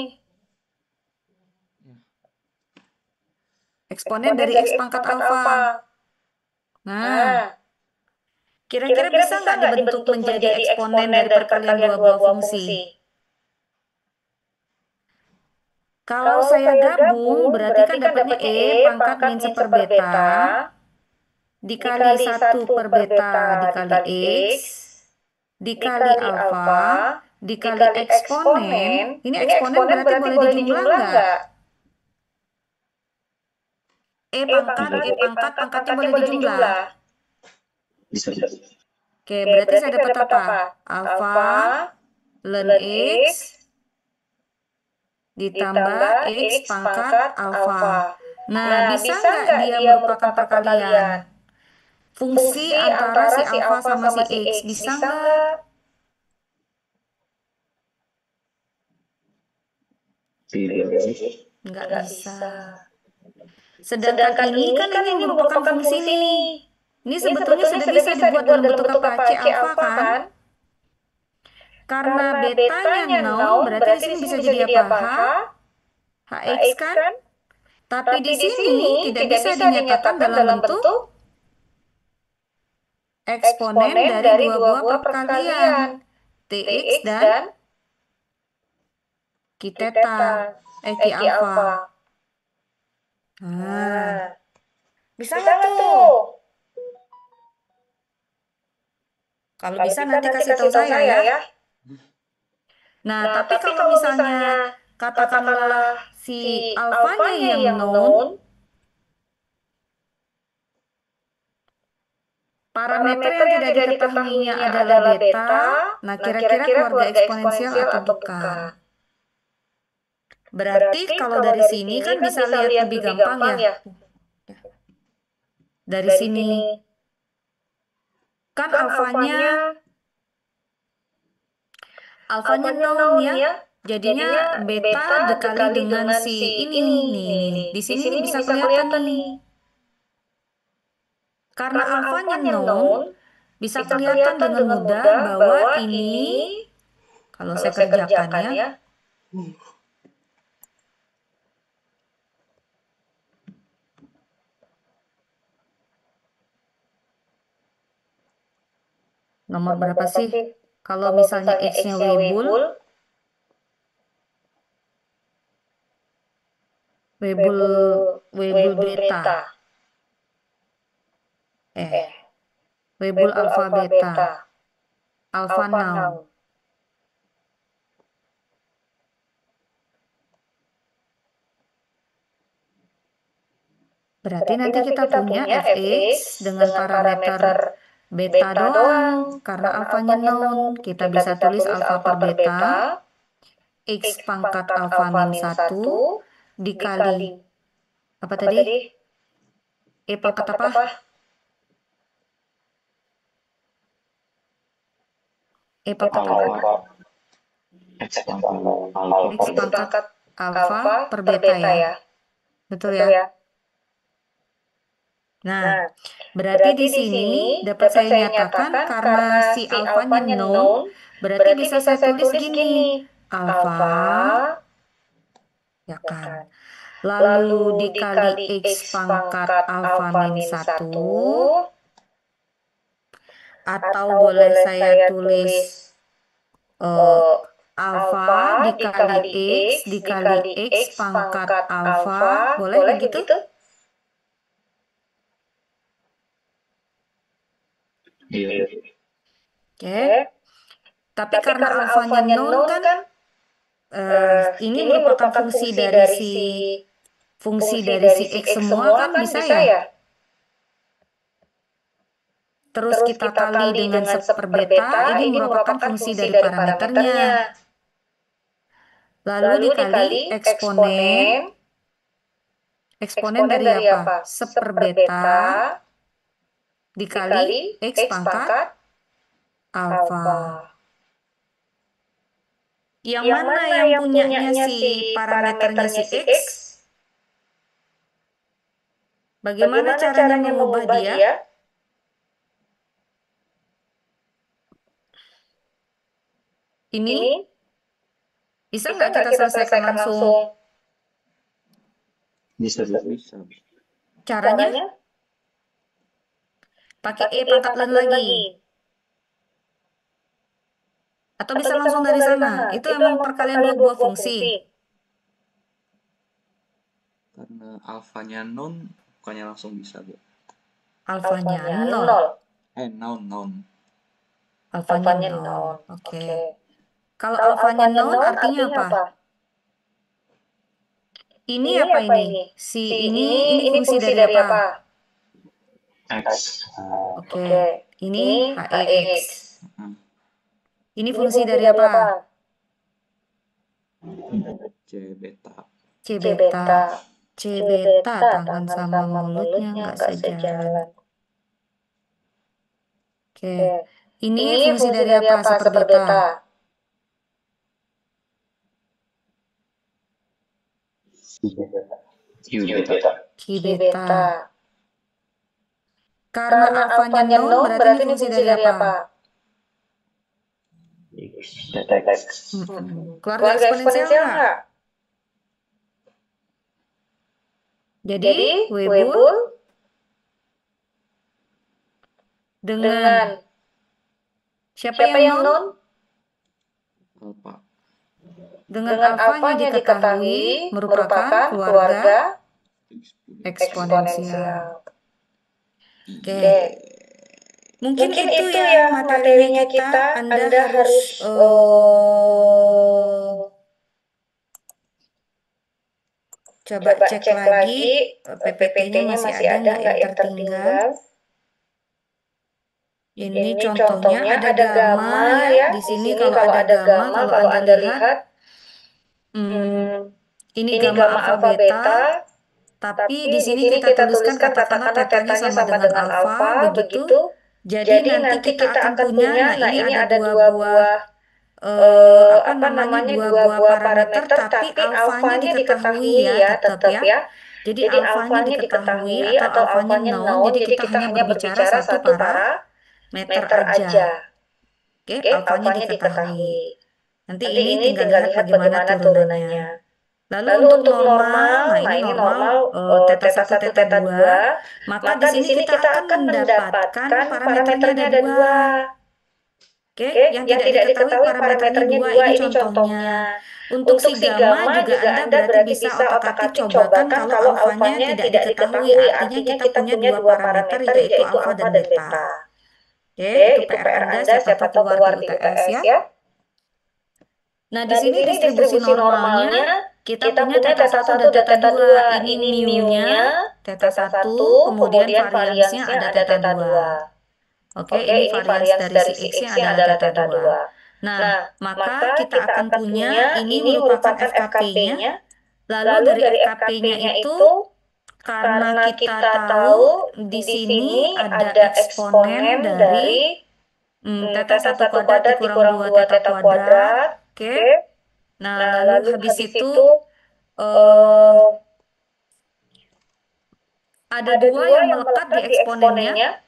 Eksponen dari X pangkat alfa. Nah, kira-kira bisa nggak dibentuk menjadi eksponen dari perkalian dua buah fungsi? Kalau saya gabung berarti kan dapatnya pangkat min seperbeta dikali 1 per beta dikali X dikali alfa dikali eksponen. Ini eksponen berarti boleh dijumlah nggak? Pangkatnya boleh dijumlah. Bisa. Oke, berarti saya dapat apa? Alfa ln X ditambah X pangkat alfa. Nah, bisa nggak dia merupakan perkalian? Fungsi antara si alfa sama si X, bisa nggak? Tidak. Nggak bisa. Sedangkan ini kan ini merupakan fungsi nih. Ini sebetulnya sudah bisa dibuat dalam bentuk apa? C alfa kan? Karena betanya 0, berarti di sini bisa jadi apa? Hx kan? Tapi di sini tidak bisa dinyatakan dalam bentuk eksponen dari dua buah perkalian Tx dan Ki alfa. Nah, bisa Bisa nggak nggak tuh? tuh? Kalau Kalau bisa bisa nanti nanti kasih tahu kasih tahu saya saya ya. ya. Nah, Nah, tapi tapi kalau kalau misalnya misalnya katakanlah katakanlah si si alfanya alfanya yang yang known, known, parameter parameter yang yang tidak tidak diketahuinya diketahuinya adalah adalah beta. beta. Nah, Nah, kira-kira kira-kira keluarga keluarga eksponensial eksponensial atau atau bukan? bukan? Berarti Berarti kalau kalau dari dari sini sini kan kan bisa bisa lihat lihat lebih lebih gampang gampang ya. ya. Dari Dari sini sini kan kan alfanya alfanya known known ya. ya. Jadinya Jadinya beta beta dikali dikali dengan dengan si si ini ini nih. nih. Di Di sini sini nih nih bisa bisa kelihatan kelihatan nih. nih. Karena Karena alfanya alfanya known, known, bisa bisa kelihatan kelihatan dengan dengan mudah mudah bahwa bahwa ini, ini kalau kalau saya saya kerjakan kerjakan ya, ya, nomor nomor berapa berapa sih? sih? Kalau Kalau misalnya misalnya X-nya X-nya Weibull, Weibull, Weibull, Weibull Weibull beta, beta, Weibull Weibull alpha alpha beta, beta, alpha alpha noun. noun. Berarti nanti Nanti kita kita punya punya fx fx dengan dengan parameter parameter beta beta doang, doang. karena Karena alfanya alfanya known. known, Kita kita bisa bisa tulis tulis alfa alfa per per beta, beta, x X pangkat pangkat alfa alfa min min 1 1 dikali, dikali, apa apa tadi? tadi? E pangkat Pangkat apa? apa? E pangkat apa? Alpha X pangkat alpha X per beta. pangkat alfa Alfa per per beta beta ya. ya. Betul Betul ya? ya? Nah, Nah, berarti di berarti di sini sini dapat saya saya nyatakan nyatakan karena karena si si alfanya alfanya known, known, berarti berarti bisa bisa saya saya tulis tulis gini, gini, alfa, alfa, ya ya kan. kan? Lalu Lalu dikali dikali X X pangkat pangkat alfa alfa min min 1, 1, atau atau boleh boleh saya saya tulis tulis eh, alfa alfa dikali dikali X X dikali dikali X X pangkat pangkat alfa, alfa, boleh boleh begitu? begitu? Iya. Oke. Oke. Tapi Tapi karena karena alfanya alfanya known known kan, kan, ini ini merupakan merupakan fungsi fungsi dari dari si fungsi si dari si X X semua semua kan kan bisa bisa ya? ya? Terus Terus kita kita kali kali dengan dengan seper seper beta, beta, ini ini merupakan merupakan fungsi fungsi dari dari parameternya. parameternya. Lalu Lalu dikali dikali eksponen, eksponen dari dari apa? apa? Seper Seper beta beta dikali dikali X X pangkat pangkat alfa. alfa. Yang Yang mana mana yang yang punyanya punyanya si si parameternya si parameternya si X? X? Bagaimana Bagaimana caranya caranya mengubah mengubah dia? dia? Ini Ini bisa bisa nggak nggak kita kita selesaikan selesaikan langsung? langsung? Bisa, Bu. Bisa. Caranya pakai E pangkat pangkat lain lain lagi. lagi. Atau Atau bisa bisa langsung langsung dari dari sana. sana. Itu Itu emang emang perkalian perkalian dua-dua dua fungsi. fungsi. Karena alfanya known, bukannya langsung bisa, Bu. Alfanya Alfanya 0. nol. Known. Alfanya Alfanya 0. nol. Oke. Oke. Kalau Kalau alfanya alfanya 0 nol artinya artinya apa? apa? Ini Ini apa apa ini? ini? Si Si ini ini fungsi fungsi dari dari apa? apa? X. Oke. Oke. Ini Ini HEX. HEX. Ini Ini fungsi fungsi dari dari apa? apa? C beta. C C beta. beta. C C beta beta, tangan sama mulutnya nggak sejalan. Oke. Oke. Ini Ini fungsi dari dari apa? apa? Seper Seper beta. beta. Q beta. Q Q beta. beta. Karena Karena alfanya alfanya 0 nol berarti ini fungsi dari apa? Beta X. Keluarga Keluarga eksponensial eksponensial nggak? nggak? Jadi, Jadi, Weibull Weibull dengan dengan siapa siapa yang yang non? non? Dengan Dengan alfanya alfanya diketahui diketahui merupakan merupakan keluarga keluarga eksponensial. Oke. Iya. Mungkin itu ya materinya kita. Anda harus coba cek lagi PPT-nya masih ada nggak yang tertinggal. Ini contohnya ada gamma ya. Di sini kalau ada gamma, kalau Anda lihat ini gamma alfa beta, tapi di sini kita tuliskan katakanlah tetanya sama dengan alfa, begitu. Jadi nanti kita akan punya, nah ini ada dua buah parameter, tapi alfanya diketahui ya, tetap ya. Jadi alfanya diketahui atau alfanya known, jadi kita hanya berbicara satu parameter aja. Oke, alfanya diketahui. Nanti ini tinggal lihat bagaimana turunannya. Lalu untuk normal, nah ini normal theta 1, theta 2, maka di sini kita akan mendapatkan parameternya ada 2. Oke, yang tidak diketahui parameternya 2, ini contohnya. Untuk si gamma juga Anda berarti bisa otak-atik cobakan kalau alfanya tidak diketahui, artinya kita punya dua parameter yaitu alfa dan beta. Oke, itu PR Anda siapa tahu keluar di UTS ya. Nah, di sini distribusi normalnya kita punya theta 1 dan theta 2. Ini mu-nya theta 1, kemudian variansnya ada theta 2. Oke, ini varians dari si X-nya adalah theta 2. Nah, maka kita akan punya ini merupakan FKP-nya. Lalu dari FKP-nya itu karena kita tahu di sini ada eksponen dari theta 1 kuadrat dikurang 2 theta kuadrat. Oke. Nah, lalu habis itu ada dua yang melekat di eksponennya.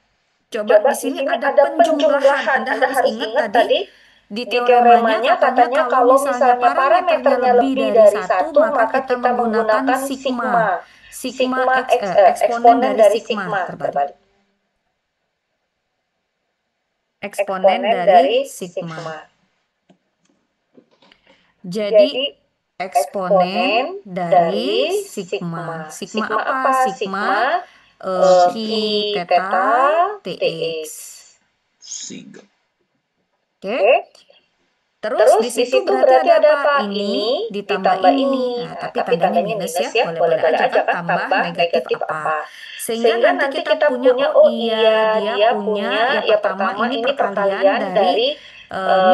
Coba di sini ada penjumlahan. Anda harus ingat tadi di teoremanya katanya kalau misalnya parameternya lebih dari 1, maka kita menggunakan sigma. Eksponen dari sigma terbalik. Eksponen dari sigma. Jadi eksponen dari sigma. Sigma apa? Sigma Q theta Tx. Oke. Terus di situ berarti ada apa? Ini ditambah ini. Nah, tapi tandanya minus ya. Boleh aja kan tambah negatif apa. Sehingga nanti kita punya, oh iya dia punya yang pertama ini perkalian dari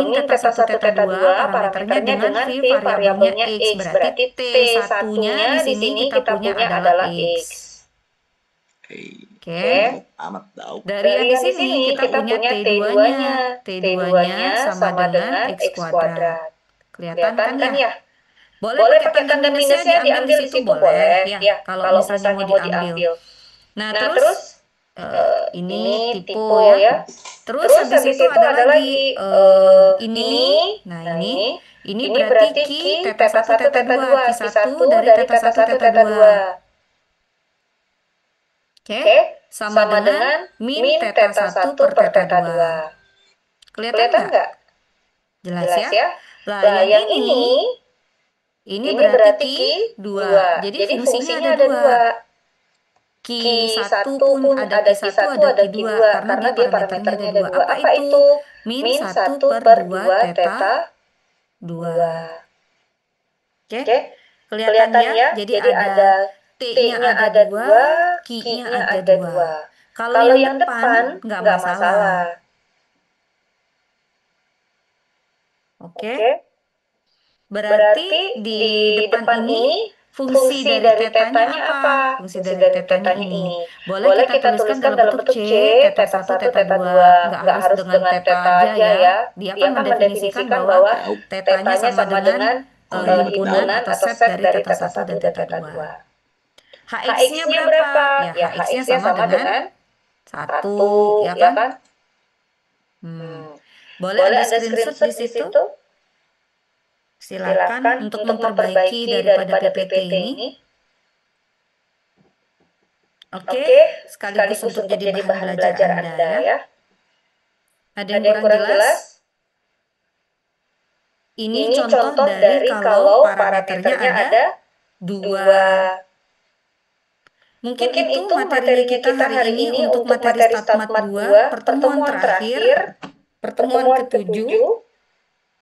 min theta 1 theta 2 parameternya dengan v variabelnya x. Berarti T1-nya di sini kita punya adalah x. Oke. Dari yang di sini kita punya T2-nya. T2-nya sama dengan x kuadrat. Kelihatan kan ya? Boleh pakai tanda minusnya diambil di situ boleh ya. Kalau misalnya mau diambil. Nah, terus ini tipe ya. Terus habis itu ada lagi ini. Nah, ini berarti Q theta 1 theta 2. Q1 dari theta 1 theta 2. Oke, sama dengan min theta 1 per theta 2. Kelihatan nggak? Jelas ya? Lah, yang ini berarti Q2. Jadi fungsinya ada 2. Q1 pun ada Q1 ada Q2 karena dia parameternya ada 2. Apa itu? Min 1 per 2 theta 2. Oke, kelihatan ya? Jadi ada T-nya ada 2, Q-nya ada 2. Kalau yang depan nggak masalah. Oke. Berarti di depan ini fungsi dari tetanya apa? Fungsi dari tetanya ini. Boleh kita tuliskan dalam bentuk C, theta 1, theta 2. Nggak harus dengan theta aja ya. Dia akan mendefinisikan bahwa tetanya sama dengan himpunan atau set dari theta 1 dan theta 2. HX-nya berapa? Ya, HX-nya sama dengan 1, ya kan? Boleh ada screenshot di situ? Silakan untuk memperbaiki daripada PPT ini. Oke, sekaligus untuk jadi bahan belajar Anda ya. Ada yang kurang jelas? Ini contoh dari kalau parameternya ada 2. Mungkin itu materi kita hari ini untuk materi StatMat 2, pertemuan terakhir, pertemuan ke-7.